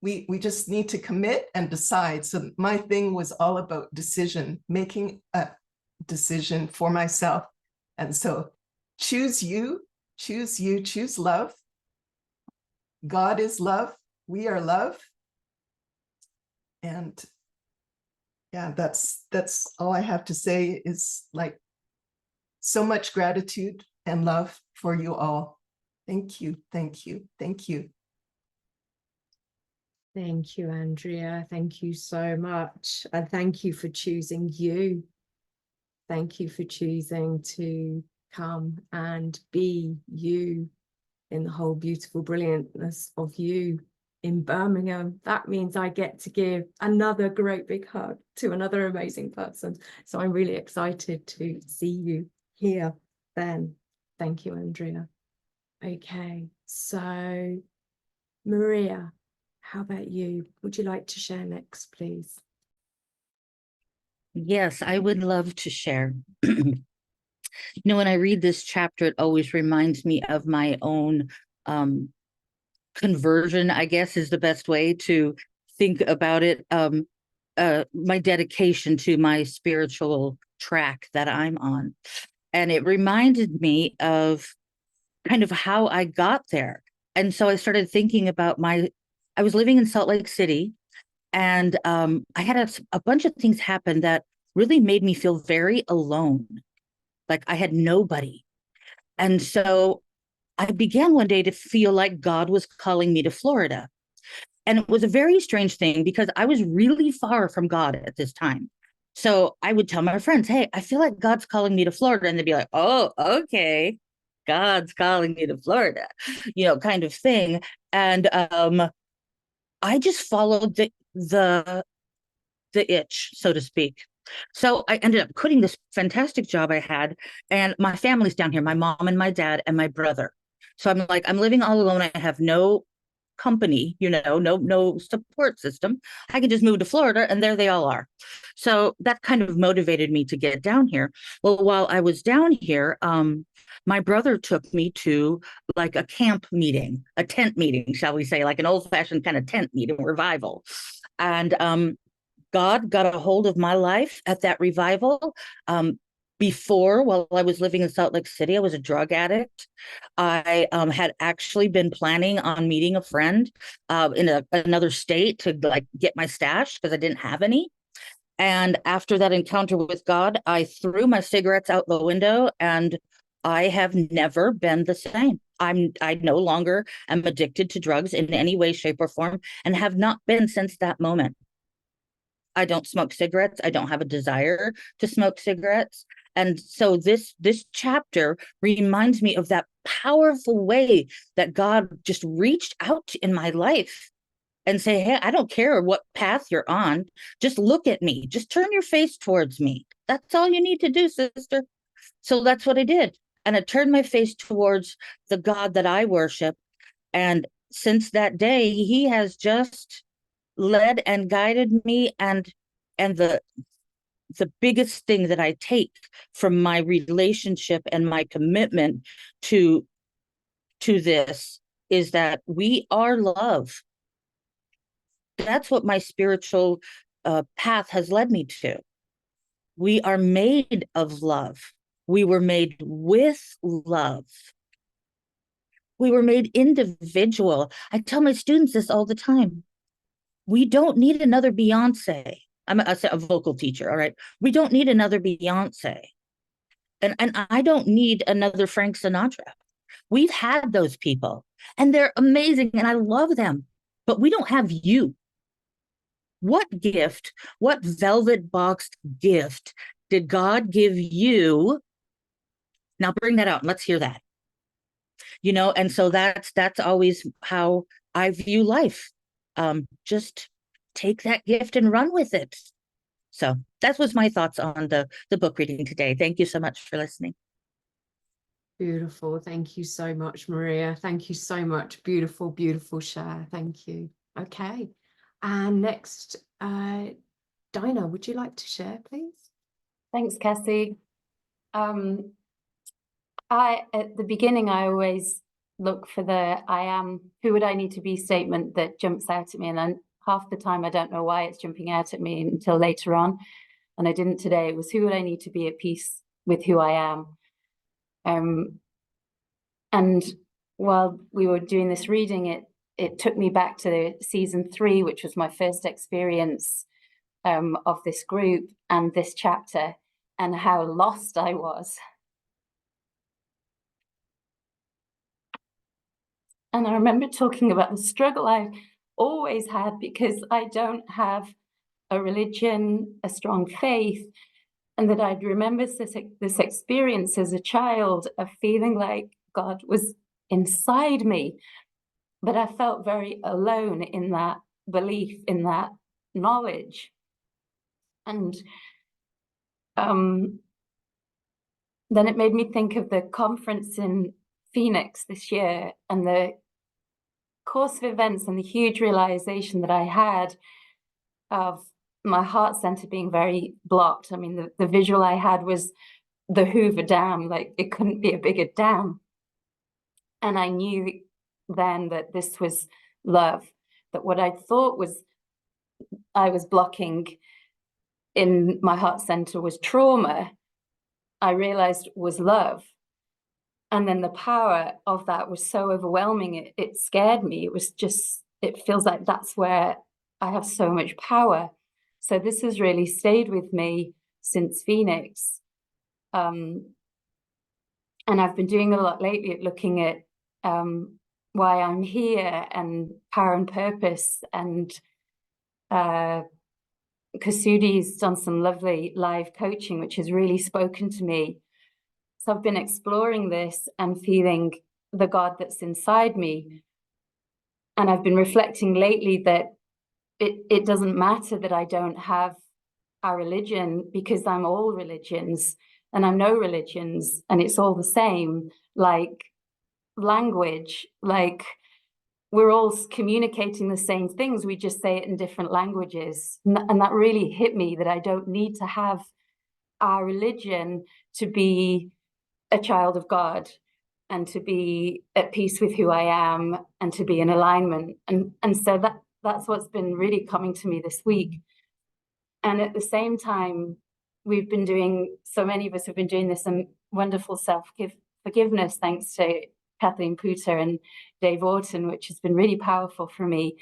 We just need to commit and decide. So my thing was all about making a decision for myself. And so choose love. God is love. We are love. And yeah, that's all I have to say is like so much gratitude and love for you all. Thank you. Thank you, Andrea. Thank you so much. And thank you for choosing you. Thank you for choosing to come and be you in the whole beautiful brilliantness of you in Birmingham. That means I get to give another great big hug to another amazing person. So I'm really excited to see you here then. Thank you, Andrea. Okay, so Maria, How about you? Would you like to share next, please? Yes, I would love to share. When I read this chapter, it always reminds me of my own conversion, I guess is the best way to think about it. My dedication to my spiritual track that I'm on. And it reminded me of kind of how I got there. And so I started thinking about I was living in Salt Lake City, and I had a bunch of things happen that really made me feel very alone. Like I had nobody. And so I began one day to feel like God was calling me to Florida. And it was a very strange thing because I was really far from God at this time. So I would tell my friends, hey, I feel like God's calling me to Florida. And they'd be like, oh, okay. God's calling you to Florida, kind of thing. And I just followed the itch, so to speak. So I ended up quitting this fantastic job I had, and my family's down here, my mom and my dad and my brother. So I'm like, I'm living all alone. I have no company, no support system. I can just move to Florida and there they all are. So that kind of motivated me to get down here. Well, while I was down here, my brother took me to like a camp meeting, a tent meeting, shall we say, like an old-fashioned kind of tent meeting revival. And God got a hold of my life at that revival. While I was living in Salt Lake City, I was a drug addict. I had actually been planning on meeting a friend in another state to like get my stash because I didn't have any. And after that encounter with God, I threw my cigarettes out the window, and I have never been the same. I no longer am addicted to drugs in any way, shape, or form, and have not been since that moment. I don't smoke cigarettes. I don't have a desire to smoke cigarettes. And so this chapter reminds me of that powerful way that God just reached out in my life and say, hey, I don't care what path you're on. Just look at me. Just turn your face towards me. That's all you need to do, sister. So that's what I did. And I turned my face towards the God that I worship. And since that day, he has just led and guided me, and the biggest thing that I take from my relationship and my commitment to this is that we are love. That's what my spiritual path has led me to. We are made of love. We were made with love. We were made individual. I tell my students this all the time. We don't need another Beyonce. I'm a vocal teacher, all right? We don't need another Beyonce. And I don't need another Frank Sinatra. We've had those people, and they're amazing, and I love them. But we don't have you. What gift, what velvet boxed gift did God give you? Now bring that out and let's hear that. And so that's always how I view life. Just take that gift and run with it. So that was my thoughts on the book reading today. Thank you so much for listening. Beautiful. Thank you so much, Maria. Thank you so much. Beautiful, beautiful share. Thank you. Okay. And next, Dinah, would you like to share, please? Thanks, Cassie. At the beginning, I always look for the who would I need to be statement that jumps out at me. And then half the time, I don't know why it's jumping out at me until later on. And I didn't today. It was who would I need to be at peace with who I am. And while we were doing this reading, it took me back to season 3, which was my first experience of this group and this chapter, and how lost I was. And I remember talking about the struggle I've always had because I don't have a religion, a strong faith, and that I'd remember this experience as a child of feeling like God was inside me, but I felt very alone in that belief, in that knowledge. And then it made me think of the conference in Phoenix this year and the course of events and the huge realization that I had of my heart center being very blocked. I mean, the visual I had was the Hoover Dam, like it couldn't be a bigger dam. And I knew then that this was love, that what I thought was I was blocking in my heart center was trauma, I realized was love. And then the power of that was so overwhelming, it scared me. It was just, it feels like that's where I have so much power. So this has really stayed with me since Phoenix. And I've been doing a lot lately at looking at why I'm here and power and purpose. And Kasudi's done some lovely live coaching, which has really spoken to me. So I've been exploring this and feeling the God that's inside me. And I've been reflecting lately that it doesn't matter that I don't have a religion, because I'm all religions and I'm no religions, and it's all the same, like language, like we're all communicating the same things, we just say it in different languages. And that really hit me, that I don't need to have a religion to be a child of God and to be at peace with who I am and to be in alignment. And so that's what's been really coming to me this week. And at the same time, we've been doing, so many of us have been doing this wonderful self-forgiveness, thanks to Kathleen Puter and Dave Orton, which has been really powerful for me.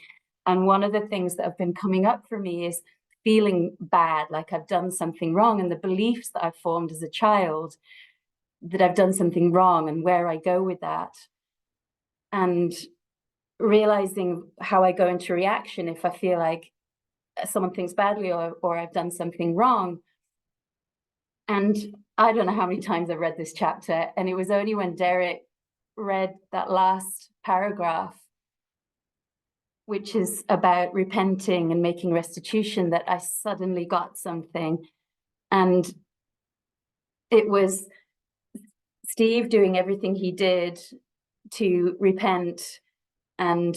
And one of the things that have been coming up for me is feeling bad, like I've done something wrong, and the beliefs that I've formed as a child that I've done something wrong and where I go with that. And realizing how I go into reaction if I feel like someone thinks badly or I've done something wrong. And I don't know how many times I've read this chapter, and it was only when Derek read that last paragraph, which is about repenting and making restitution, that I suddenly got something. And it was Steve doing everything he did to repent and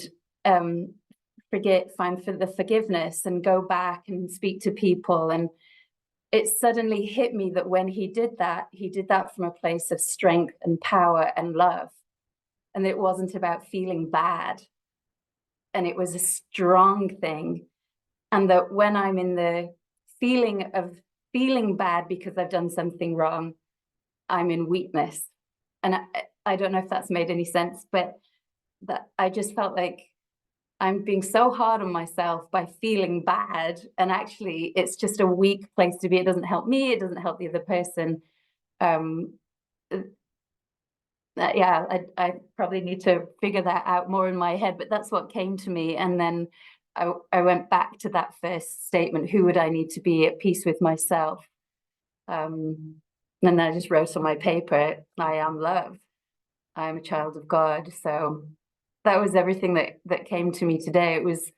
find for the forgiveness and go back and speak to people. And it suddenly hit me that when he did that from a place of strength and power and love. And it wasn't about feeling bad. And it was a strong thing. And that when I'm in the feeling of feeling bad because I've done something wrong, I'm in weakness. And I don't know if that's made any sense, but that I just felt like I'm being so hard on myself by feeling bad. And actually, it's just a weak place to be. It doesn't help me. It doesn't help the other person. Yeah, I probably need to figure that out more in my head, but that's what came to me. And then I went back to that first statement, who would I need to be at peace with myself? And then I just wrote on my paper, I am love. I am a child of God. So that was everything that came to me today. It was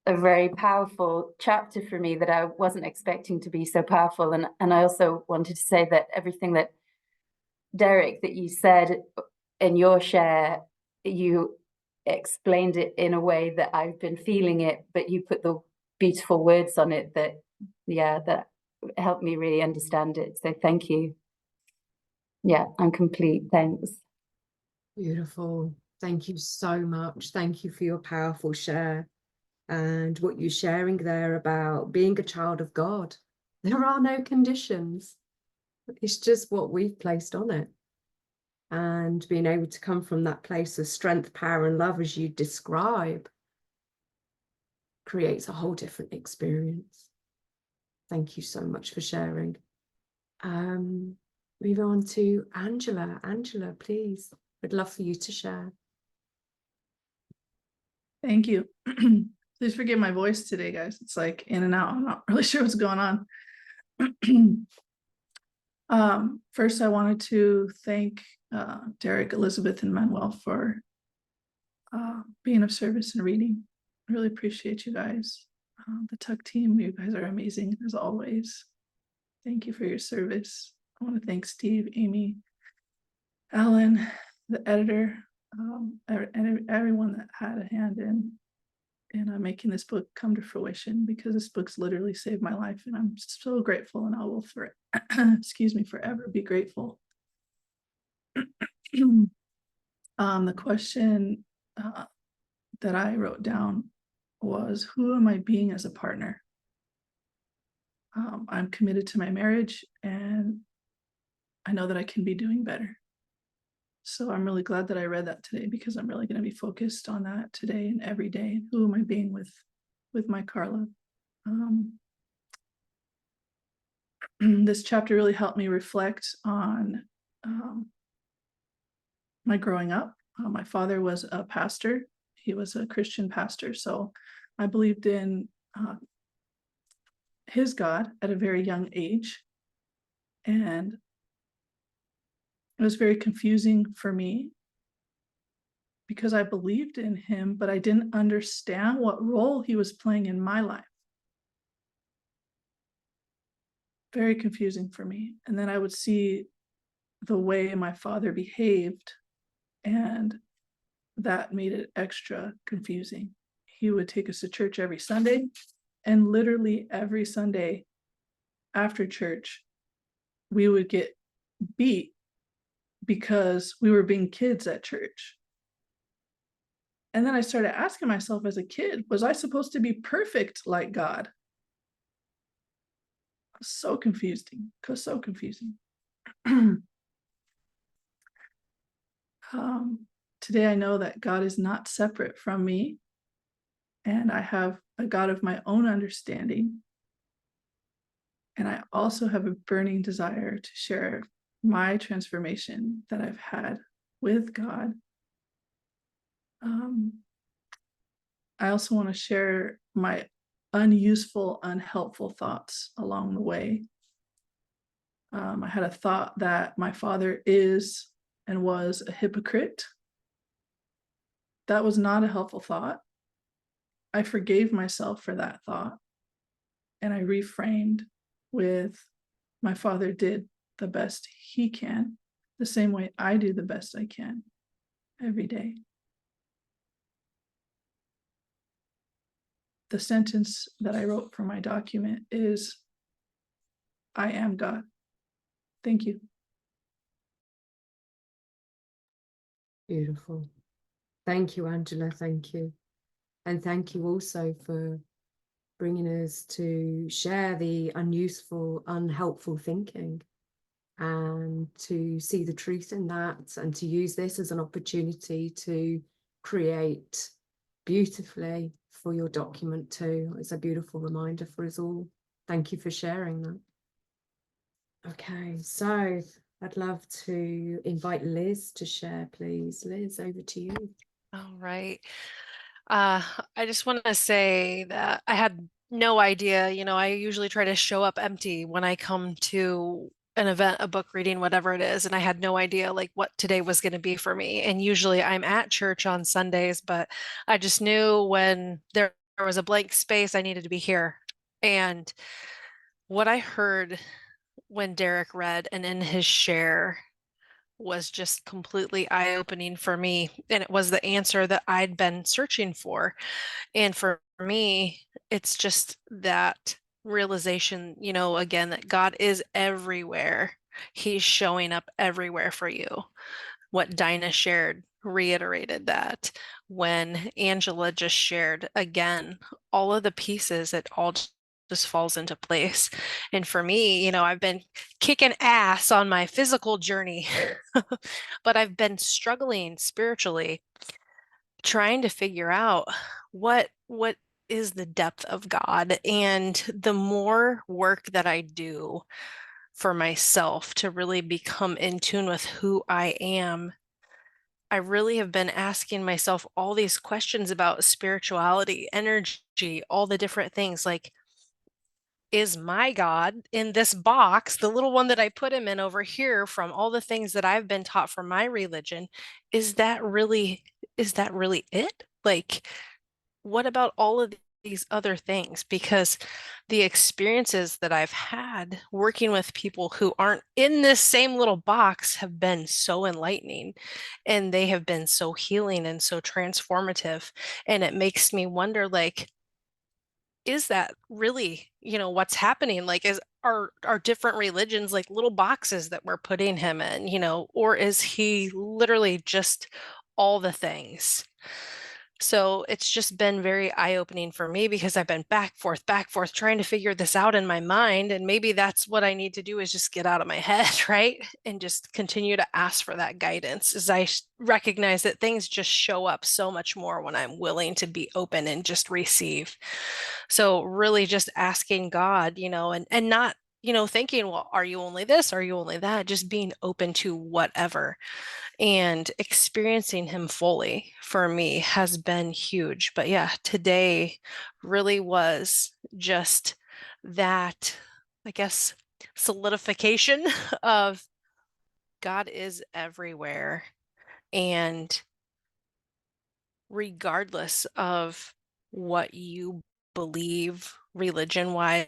a very powerful chapter for me that I wasn't expecting to be so powerful. And I also wanted to say that everything that Derek, that you said in your share, you explained it in a way that I've been feeling it, but you put the beautiful words on it that, yeah, that helped me really understand it. So thank you. Yeah, I'm complete. Thanks. Beautiful. Thank you so much. Thank you for your powerful share and what you're sharing there about being a child of God. There are no conditions. It's just what we've placed on it. And being able to come from that place of strength, power, and love, as you describe, creates a whole different experience. Thank you so much for sharing. Move on to Angela. Angela, please. I'd love for you to share. Thank you. Please forgive my voice today, guys. It's like in and out. I'm not really sure what's going on. First, I wanted to thank Derek, Elizabeth, and Manuel for being of service and reading. I really appreciate you guys. The Tuck team, you guys are amazing as always. Thank you for your service. I want to thank Steve, Amy, Alan, the editor, and everyone that had a hand in making this book come to fruition, because this book's literally saved my life, and I'm so grateful, and I will excuse me, forever be grateful. The question that I wrote down was, who am I being as a partner? I'm committed to my marriage, and I know that I can be doing better. So I'm really glad that I read that today, because I'm really going to be focused on that today and every day. Who am I being with my Carla? This chapter really helped me reflect on my growing up. My father was a pastor. He was a Christian pastor. So I believed in his God at a very young age. And it was very confusing for me, because I believed in him, but I didn't understand what role he was playing in my life. Very confusing for me. And then I would see the way my father behaved, and that made it extra confusing. He would take us to church every Sunday, and literally every Sunday after church, we would get beat because we were being kids at church. And then I started asking myself as a kid, was I supposed to be perfect like God? So confusing, so confusing. Today I know that God is not separate from me, and I have a God of my own understanding. And I also have a burning desire to share my transformation that I've had with God. I also want to share my unuseful, unhelpful thoughts along the way. I had a thought that my father is and was a hypocrite. That was not a helpful thought. I forgave myself for that thought, and I reframed with, my father did the best he can, the same way I do the best I can every day. The sentence that I wrote for my document is, I am God. Thank you. Beautiful. Thank you, Angela. Thank you. And thank you also for bringing us to share the unuseful, unhelpful thinking, and to see the truth in that, and to use this as an opportunity to create beautifully for your document too. It's a beautiful reminder for us all. Thank you for sharing that. Okay, so I'd love to invite Liz to share, please. Liz, over to you. All right. I just want to say that I had no idea, I usually try to show up empty when I come to an event, a book reading, whatever it is. And I had no idea like what today was going to be for me. And usually I'm at church on Sundays, but I just knew when there was a blank space, I needed to be here. And what I heard when Derek read and in his share was just completely eye-opening for me. And it was the answer that I'd been searching for. And for me, it's just that realization, again, that God is everywhere. He's showing up everywhere for you. What Dinah shared reiterated that. When Angela just shared, again, all of the pieces, it all just falls into place. And for me, I've been kicking ass on my physical journey, but I've been struggling spiritually, trying to figure out what is the depth of God. And the more work that I do for myself to really become in tune with who I am, I really have been asking myself all these questions about spirituality, energy, all the different things. Like, is my God in this box, the little one that I put him in over here, from all the things that I've been taught from my religion, is that really it? Like, what about all of these other things, because the experiences that I've had working with people who aren't in this same little box have been so enlightening, and they have been so healing and so transformative. And it makes me wonder, like, is that really, what's happening? Like, are different religions like little boxes that we're putting him in, or is he literally just all the things? So it's just been very eye-opening for me, because I've been back, forth, trying to figure this out in my mind. And maybe that's what I need to do, is just get out of my head, right? And just continue to ask for that guidance, as I recognize that things just show up so much more when I'm willing to be open and just receive. So really just asking God, and not, thinking, well, are you only this? Are you only that? Just being open to whatever, and experiencing him fully for me has been huge. But yeah, today really was just that, I guess, solidification of God is everywhere. And regardless of what you believe religion wise,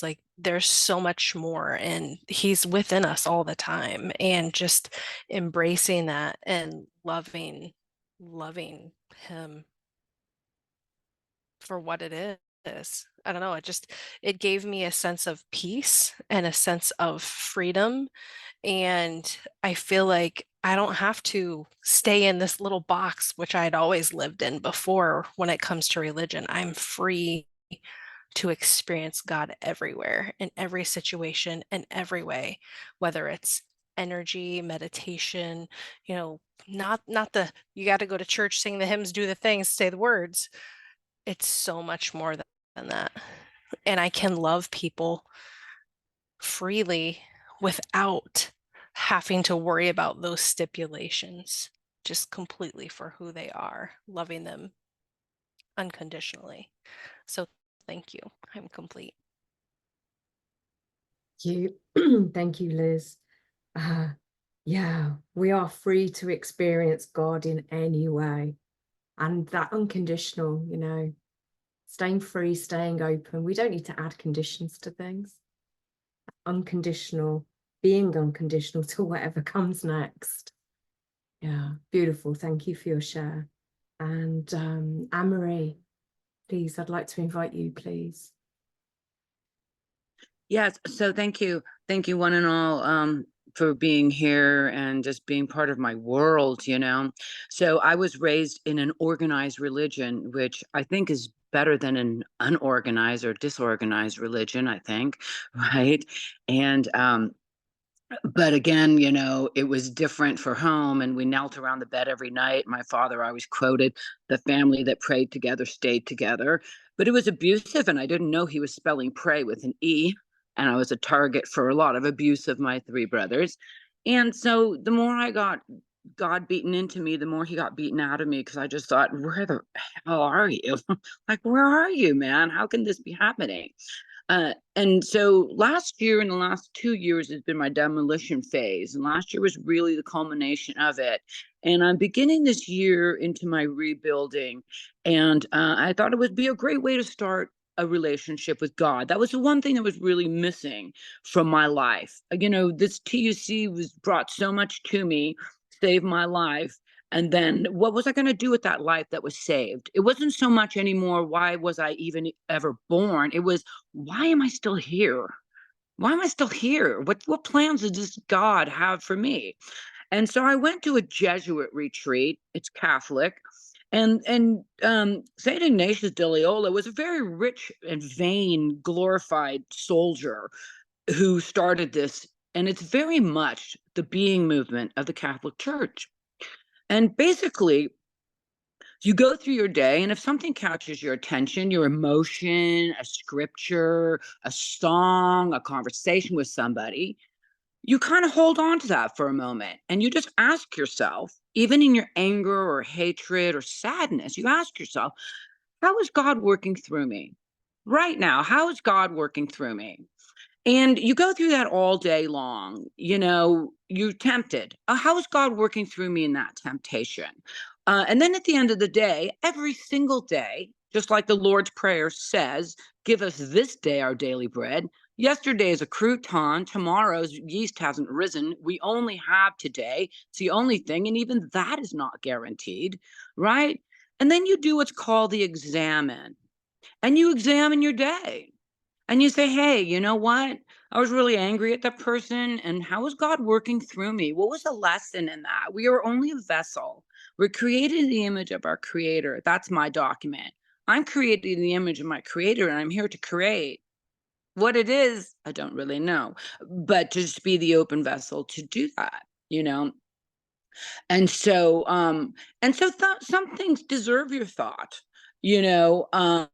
like, there's so much more, and he's within us all the time, and just embracing that and loving him for what it is. I don't know, it gave me a sense of peace and a sense of freedom. And I feel like I don't have to stay in this little box, which I'd always lived in before when it comes to religion. I'm free to experience God everywhere, in every situation, in every way, whether it's energy, meditation, not the you got to go to church, sing the hymns, do the things, say the words. It's so much more than that. And I can love people freely without having to worry about those stipulations, just completely for who they are, loving them unconditionally. So thank you. I'm complete. You. Thank you, Liz. Yeah, we are free to experience God in any way. And that unconditional, staying free, staying open. We don't need to add conditions to things. Unconditional, being unconditional to whatever comes next. Yeah, beautiful. Thank you for your share. And Anne-Marie, please, I'd like to invite you, please. Yes, so thank you. Thank you one and all for being here and just being part of my world, So I was raised in an organized religion, which I think is better than an unorganized or disorganized religion, I think, right? And but again, it was different for home, and we knelt around the bed every night. My father always quoted, "The family that prayed together stayed together." But it was abusive, and I didn't know he was spelling pray with an E, and I was a target for a lot of abuse of my three brothers. And so the more I got God beaten into me, the more he got beaten out of me, because I just thought, where the hell are you? Like, where are you, man? How can this be happening? And so last year and the last 2 years has been my demolition phase. And last year was really the culmination of it. And I'm beginning this year into my rebuilding. And I thought it would be a great way to start a relationship with God. That was the one thing that was really missing from my life. This TUC was brought so much to me, saved my life. And then what was I going to do with that life that was saved? It wasn't so much anymore, why was I even ever born? It was, why am I still here? Why am I still here? What plans does God have for me? And so I went to a Jesuit retreat. It's Catholic. And Saint Ignatius de Loyola was a very rich and vain, glorified soldier who started this. And it's very much the being movement of the Catholic Church. And basically, you go through your day, and if something catches your attention, your emotion, a scripture, a song, a conversation with somebody, you kind of hold on to that for a moment, and you just ask yourself, even in your anger or hatred or sadness, you ask yourself, how is God working through me right now? How is God working through me? And you go through that all day long. You're tempted. How is God working through me in that temptation? And then at the end of the day, every single day, Just like the Lord's Prayer says, give us this day our daily bread. Yesterday is a crouton, tomorrow's yeast hasn't risen. We only have today. It's the only thing, and even that is not guaranteed, right? And then you do what's called the examine, and you examine your day. And you say, hey, you know what? I was really angry at that person. And how was God working through me? What was the lesson in that? We are only a vessel. We're created in the image of our creator. That's my document. I'm created in the image of my creator, and I'm here to create. What it is, I don't really know, but just be the open vessel to do that, you know? And so, some things deserve your thought, you know?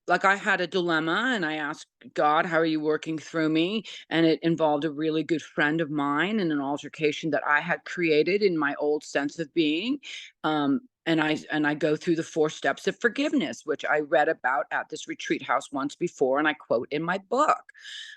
Like I had a dilemma and I asked God, how are you working through me? And it involved a really good friend of mine in an altercation that I had created in my old sense of being. And I go through the 4 steps of forgiveness, which I read about at this retreat house once before, and I quote in my book.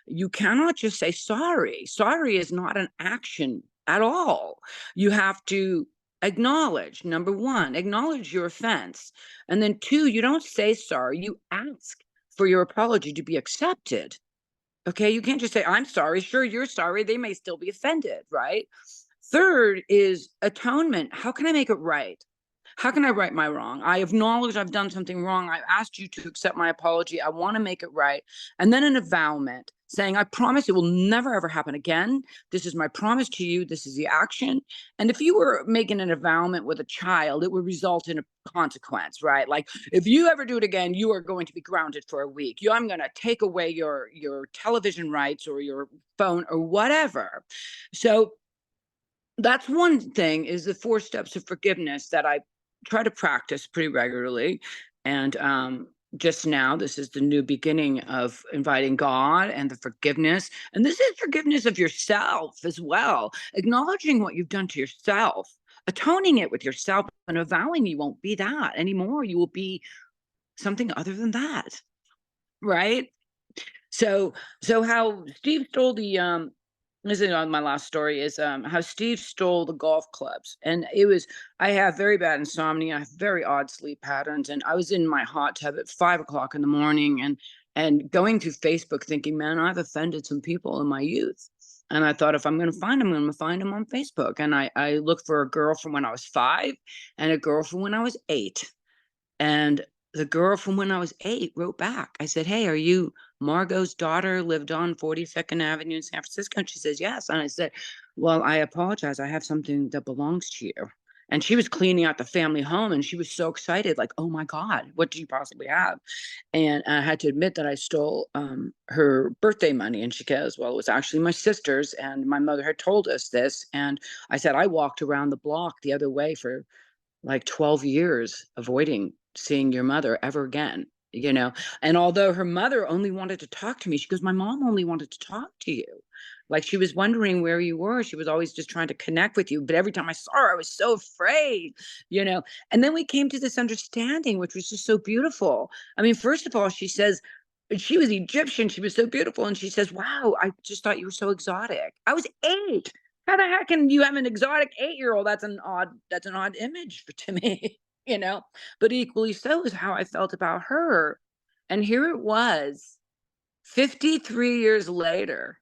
You cannot just say sorry. Sorry is not an action at all. You have to acknowledge, number 1, acknowledge your offense. And then 2, you don't say sorry, you ask for your apology to be accepted. Okay, you can't just say, I'm sorry. Sure, you're sorry. They may still be offended, right? Third is atonement. How can I make it right? How can I right my wrong? I acknowledge I've done something wrong. I've asked you to accept my apology. I want to make it right. And then an avowment saying, I promise it will never, ever happen again. This is my promise to you. This is the action. And if you were making an avowment with a child, it would result in a consequence, right? Like if you ever do it again, you are going to be grounded for a week. I'm going to take away your television rights or your phone or whatever. So that's one thing, is the 4 steps of forgiveness that I try to practice pretty regularly. And just now, this is the new beginning of inviting God and the forgiveness. And this is forgiveness of yourself as well, acknowledging what you've done to yourself, atoning it with yourself, and avowing you won't be that anymore. You will be something other than that, right? So how Steve stole the this is on my last story, is how Steve stole the golf clubs. And it was, I have very bad insomnia, I have very odd sleep patterns, and I was in my hot tub at 5 o'clock in the morning and going through Facebook thinking, man, I've offended some people in my youth. And I thought, if I'm going to find them, I'm going to find them on Facebook. And I looked for a girl from when I was 5 and a girl from when I was 8. And the girl from when I was 8 wrote back. I said, hey, are you Margot's daughter, lived on 42nd Avenue in San Francisco? And she says, yes. And I said, well, I apologize. I have something that belongs to you. And she was cleaning out the family home and she was so excited, like, oh my God, what do you possibly have? And I had to admit that I stole her birthday money. And she goes, well, it was actually my sister's. And my mother had told us this. And I said, I walked around the block the other way for like 12 years avoiding seeing your mother ever again, you know? And although her mother only wanted to talk to me, she goes, my mom only wanted to talk to you. Like she was wondering where you were. She was always just trying to connect with you. But every time I saw her, I was so afraid, you know? And then we came to this understanding, which was just so beautiful. I mean, first of all, she says, she was Egyptian. She was so beautiful. And she says, wow, I just thought you were so exotic. I was 8. How the heck can you have an exotic 8-year-old? That's an odd image to me, you know? But equally so is how I felt about her. And here it was, 53 years later,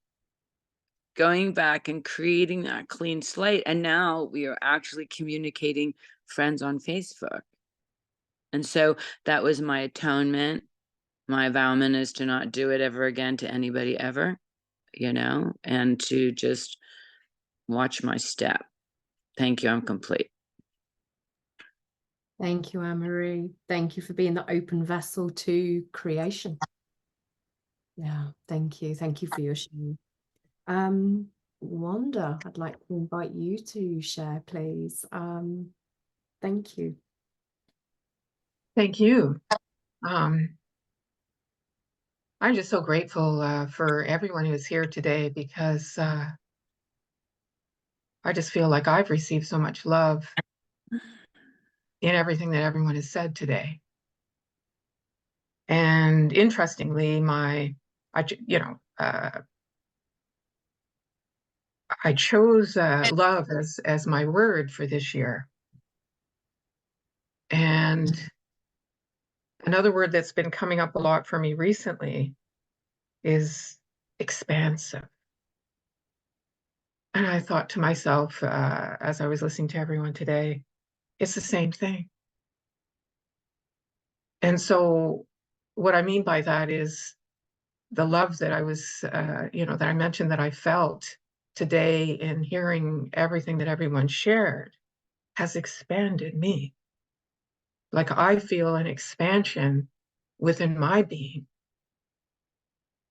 going back and creating that clean slate. And now we are actually communicating friends on Facebook. And so that was my atonement. My vowment is to not do it ever again to anybody ever, you know, and to just watch my step. Thank you. I'm complete. Thank you, Anne-Marie. Thank you for being the open vessel to creation. Yeah, thank you. Thank you for your share. Wanda, I'd like to invite you to share, please. Thank you. Thank you. I'm just so grateful for everyone who's here today, because I just feel like I've received so much love in everything that everyone has said today. And interestingly, I chose love as my word for this year. And Another word that's been coming up a lot for me recently is expansive. And I thought to myself, as I was listening to everyone today, it's the same thing. And so what I mean by that is the love that I was, that I mentioned that I felt today in hearing everything that everyone shared has expanded me. Like I feel an expansion within my being.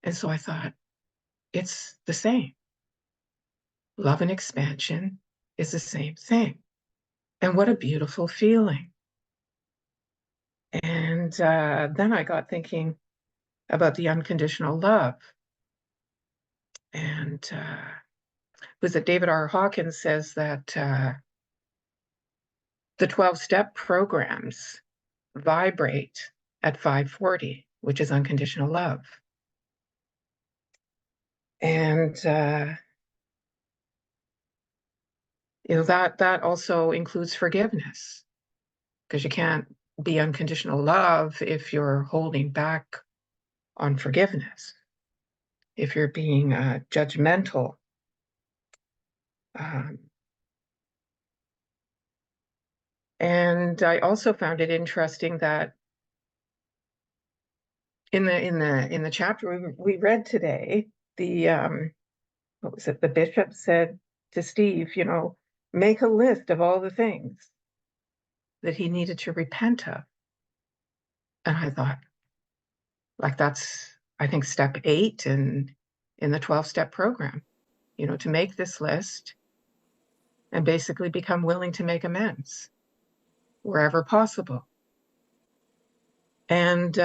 And so I thought, it's the same. Love and expansion is the same thing. And what a beautiful feeling. And then I got thinking about the unconditional love. And was it David R. Hawkins says that the 12-step programs vibrate at 540, which is unconditional love. And that also includes forgiveness, because you can't be unconditional love if you're holding back on forgiveness, if you're being judgmental. And I also found it interesting that in the chapter we read today, what was it? The bishop said to Steve, make a list of all the things that he needed to repent of. And I thought, like, that's, I think, step 8 in the 12-step program, to make this list and basically become willing to make amends wherever possible. And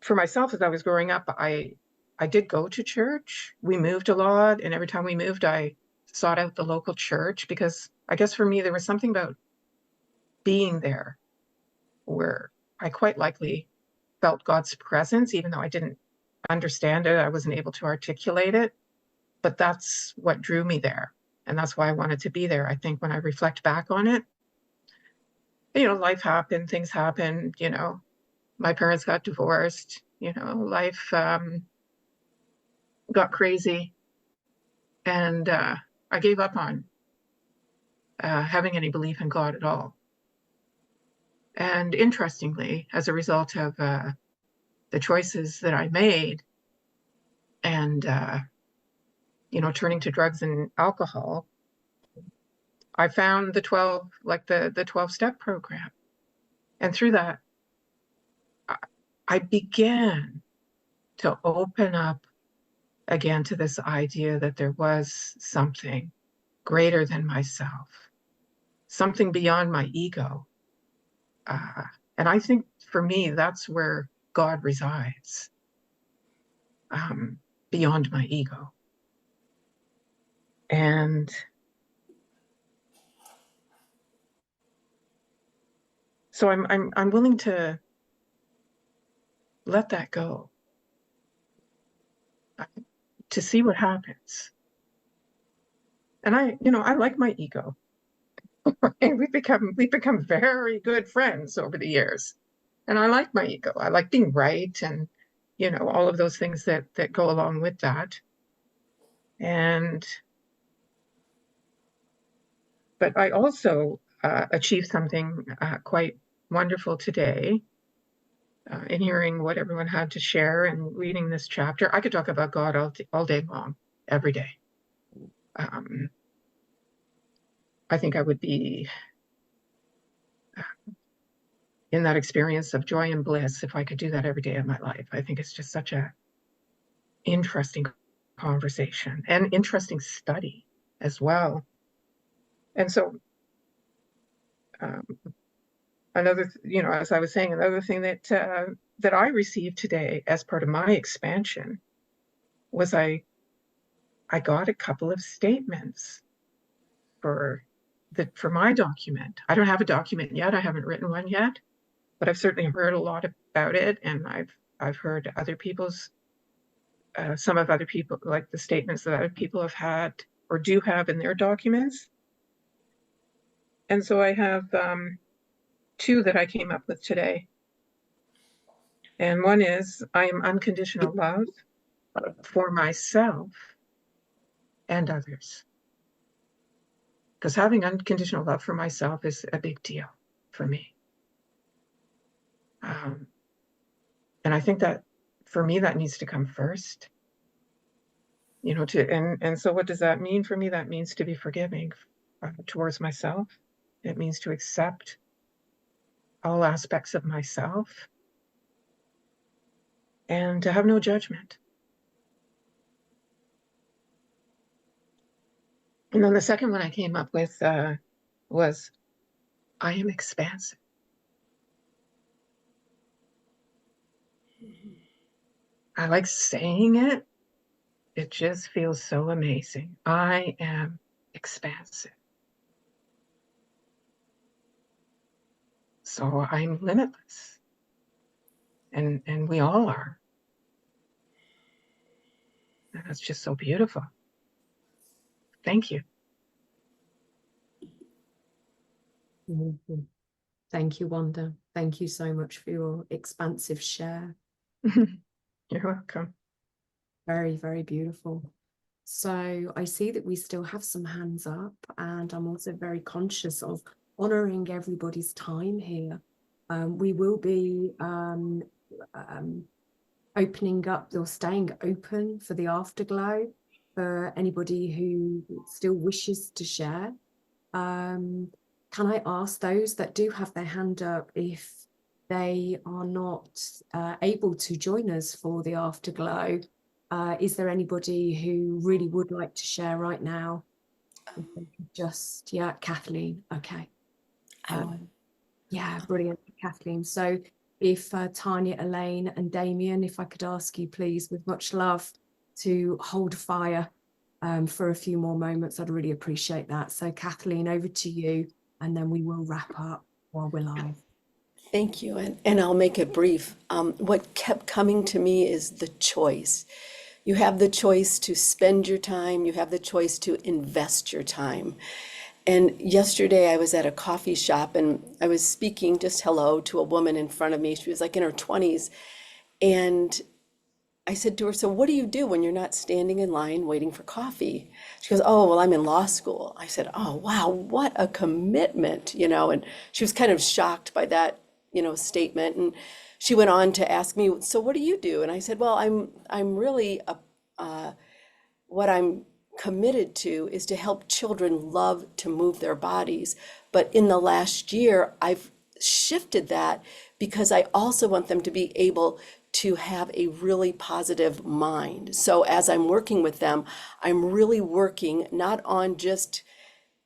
for myself, as I was growing up, I did go to church. We moved a lot, and every time we moved, I sought out the local church, because I guess for me, there was something about being there where I quite likely felt God's presence, even though I didn't understand it. I wasn't able to articulate it, but that's what drew me there. And that's why I wanted to be there. I think when I reflect back on it, life happened, things happened, my parents got divorced, life got crazy. And I gave up on having any belief in God at all. And interestingly, as a result of the choices that I made and, turning to drugs and alcohol, I found the 12-step program. And through that, I began to open up again to this idea that there was something greater than myself, something beyond my ego. And I think for me, that's where God resides, beyond my ego. And so I'm willing to let that go, to see what happens. And I like my ego. We've become very good friends over the years. And I like my ego. I like being right, and all of those things that go along with that. But I also achieved something quite wonderful today in hearing what everyone had to share and reading this chapter. I could talk about God all day long, every day. I think I would be in that experience of joy and bliss if I could do that every day of my life. I think it's just such a interesting conversation and interesting study as well. And so as I was saying, another thing that I received today as part of my expansion was I got a couple of statements for my document. I don't have a document yet. I haven't written one yet, but I've certainly heard a lot about it, and I've heard other people's some of other people, like the statements that other people have had or do have in their documents. And so I have two that I came up with today. And one is, I am unconditional love for myself and others. Because having unconditional love for myself is a big deal for me. And I think that for me, that needs to come first. You know, and so what does that mean for me? That means to be forgiving towards myself. It means to accept all aspects of myself and to have no judgment. And then the second one I came up with was, I am expansive. I like saying it. It just feels so amazing. I am expansive. So I'm limitless. And we all are. And that's just so beautiful. Thank you. Wonderful. Thank you, Wanda. Thank you so much for your expansive share. You're welcome. Very, very beautiful. So I see that we still have some hands up, and I'm also very conscious of honoring everybody's time here. We will be opening up or staying open for the afterglow for anybody who still wishes to share. Can I ask those that do have their hand up if they are not able to join us for the afterglow? Is there anybody who really would like to share right now? Just, yeah, Kathleen. Okay. Yeah, brilliant, Kathleen. So if Tanya, Elaine and Damien, if I could ask you please, with much love, to hold fire for a few more moments, I'd really appreciate that. So Kathleen, over to you, and then we will wrap up while we're live. Thank you, and I'll make it brief. What kept coming to me is the choice. You have the choice to spend your time, you have the choice to invest your time. And yesterday I was at a coffee shop and I was speaking just hello to a woman in front of me. She was like in her 20s. And I said to her, so what do you do when you're not standing in line waiting for coffee? She goes, oh, well, I'm in law school. I said, oh, wow, what a commitment, you know, and she was kind of shocked by that, you know, statement. And she went on to ask me, so what do you do? And I said, well, I'm really, what I'm committed to is to help children love to move their bodies. But in the last year, I've shifted that because I also want them to be able to have a really positive mind. So as I'm working with them, I'm really working not on just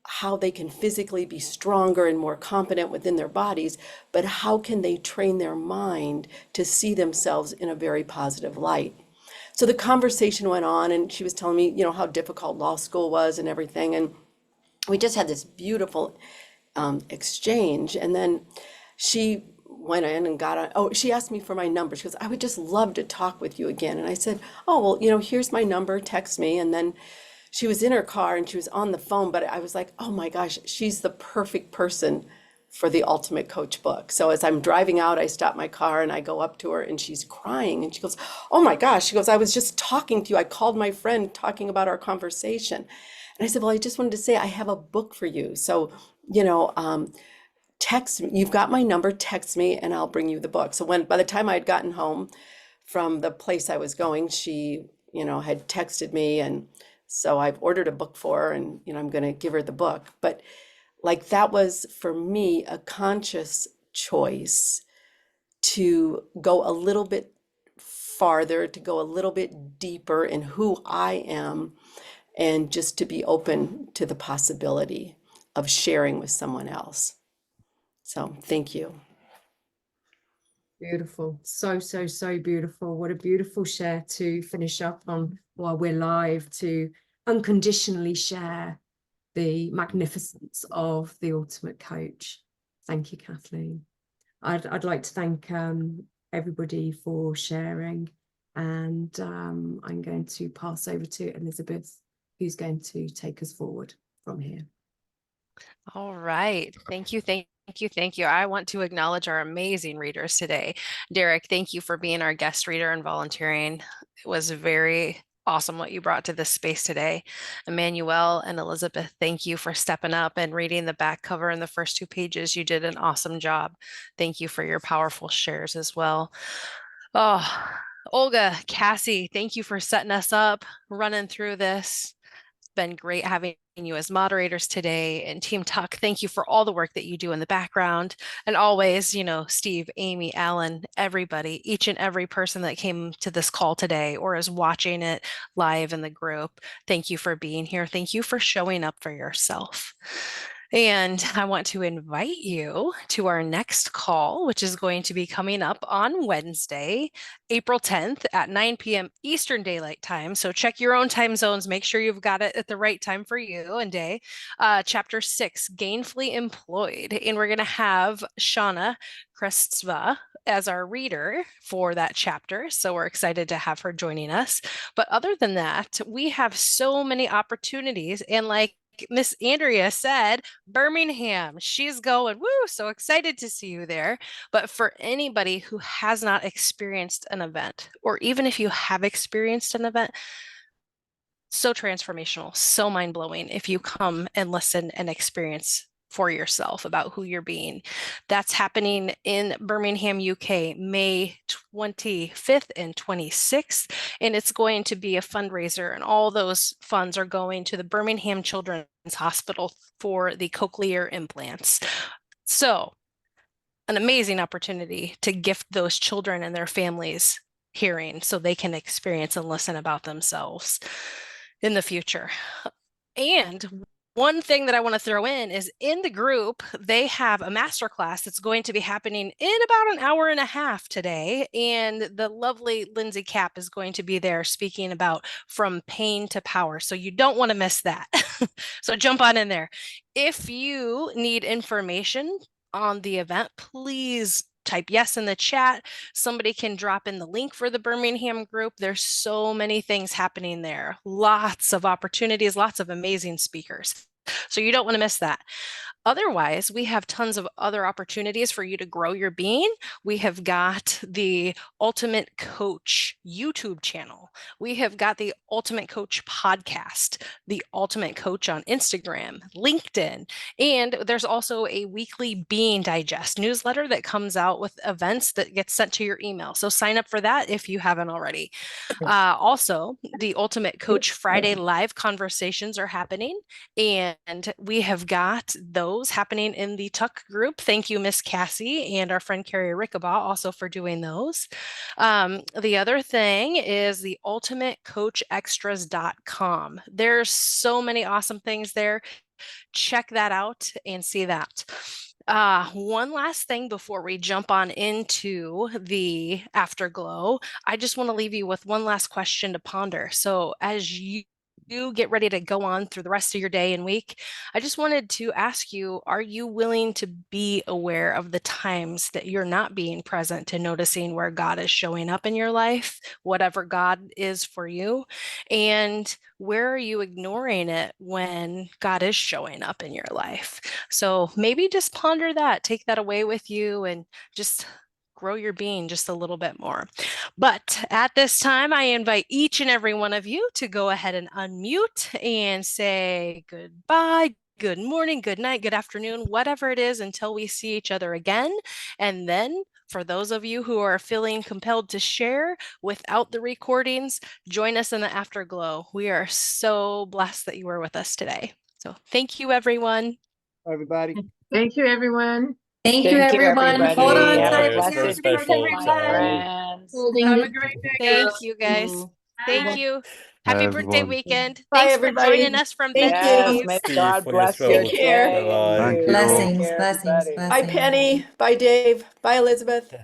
how they can physically be stronger and more confident within their bodies, but how can they train their mind to see themselves in a very positive light. So the conversation went on and she was telling me, you know, how difficult law school was and everything. And we just had this beautiful exchange. And then she went in and got on. Oh, she asked me for my number. She goes, I would just love to talk with you again. And I said, oh, well, you know, here's my number, text me. And then she was in her car and she was on the phone, but I was like, oh my gosh, she's the perfect person for the Ultimate Coach book. So as I'm driving out, I stop my car and I go up to her and she's crying and she goes, oh my gosh, she goes, I was just talking to you. I called my friend talking about our conversation. And I said, well, I just wanted to say I have a book for you. So, you know, text me, you've got my number, text me and I'll bring you the book. So by the time I had gotten home from the place I was going, she, you know, had texted me. And so I've ordered a book for her and, you know, I'm going to give her the book. But like that was for me a conscious choice to go a little bit farther, to go a little bit deeper in who I am, and just to be open to the possibility of sharing with someone else. So thank you. Beautiful. So, so, so beautiful. What a beautiful share to finish up on while we're live, to unconditionally share the magnificence of the Ultimate Coach. Thank you, Kathleen. I'd like to thank everybody for sharing, and I'm going to pass over to Elizabeth, who's going to take us forward from here. All right. Thank you. Thank you. Thank you. I want to acknowledge our amazing readers today. Derek, thank you for being our guest reader and volunteering. It was very awesome what you brought to this space today. Emmanuel and Elizabeth, thank you for stepping up and reading the back cover and the first 2 pages. You did an awesome job. Thank you for your powerful shares as well. Oh, Olga, Cassie, thank you for setting us up, running through this. Been great having you as moderators today. And Team Tuck, thank you for all the work that you do in the background. And always, Steve, Amy, Alan, everybody, each and every person that came to this call today or is watching it live in the group, thank you for being here. Thank you for showing up for yourself. And I want to invite you to our next call, which is going to be coming up on Wednesday, April 10th at 9 p.m. Eastern Daylight Time. So check your own time zones. Make sure you've got it at the right time for you and day. Chapter 6, Gainfully Employed. And we're going to have Shauna Krestsva as our reader for that chapter. So we're excited to have her joining us. But other than that, we have so many opportunities. And like Miss Andrea said, Birmingham, she's going, woo, so excited to see you there. But for anybody who has not experienced an event, or even if you have experienced an event, so transformational, so mind-blowing if you come and listen and experience for yourself about who you're being. That's happening in Birmingham, UK, May 25th and 26th. And it's going to be a fundraiser, and all those funds are going to the Birmingham Children's Hospital for the cochlear implants. So, an amazing opportunity to gift those children and their families hearing so they can experience and listen about themselves in the future. And one thing that I want to throw in is in the group, they have a masterclass that's going to be happening in about an hour and a half today. And the lovely Lindsay Capp is going to be there speaking about From Pain to Power. So you don't want to miss that. So jump on in there. If you need information on the event, please type yes in the chat. Somebody can drop in the link for the Birmingham group. There's so many things happening there. Lots of opportunities, lots of amazing speakers. So you don't want to miss that. Otherwise, we have tons of other opportunities for you to grow your being. We have got the Ultimate Coach YouTube channel. We have got the Ultimate Coach podcast, the Ultimate Coach on Instagram, LinkedIn, and there's also a weekly Being Digest newsletter that comes out with events that gets sent to your email. So sign up for that if you haven't already. Also, the Ultimate Coach Friday live conversations are happening, and we have got those happening in the Tuck group. Thank you, Miss Cassie, and our friend Carrie Rickabaugh also for doing those. The other thing is the ultimatecoachextras.com. There's so many awesome things there. Check that out and see that. One last thing before we jump on into the afterglow, I just want to leave you with one last question to ponder. So as you get ready to go on through the rest of your day and week, I just wanted to ask you, are you willing to be aware of the times that you're not being present to noticing where God is showing up in your life, whatever God is for you? And where are you ignoring it when God is showing up in your life? So maybe just ponder that, take that away with you, and just grow your being just a little bit more. But at this time, I invite each and every one of you to go ahead and unmute and say goodbye, good morning, good night, good afternoon, whatever it is, until we see each other again. And then for those of you who are feeling compelled to share without the recordings, join us in the afterglow. We are so blessed that you were with us today. So thank you, everyone. Everybody. Thank you, everyone. Thank you, everyone. everybody. Hold on Have a tight. blessed Thank week, you, my everyone. friends. Have a great day. Thank you, guys. Thank you. Happy birthday Everyone. weekend. Bye, Thanks for joining everybody. us from the Thank Yes, you. may caves. God bless your Take care. day and Thank you. you all. Take Blessings, care, blessings, everybody. Bye, blessings. Penny. Bye, Dave. Bye, Elizabeth.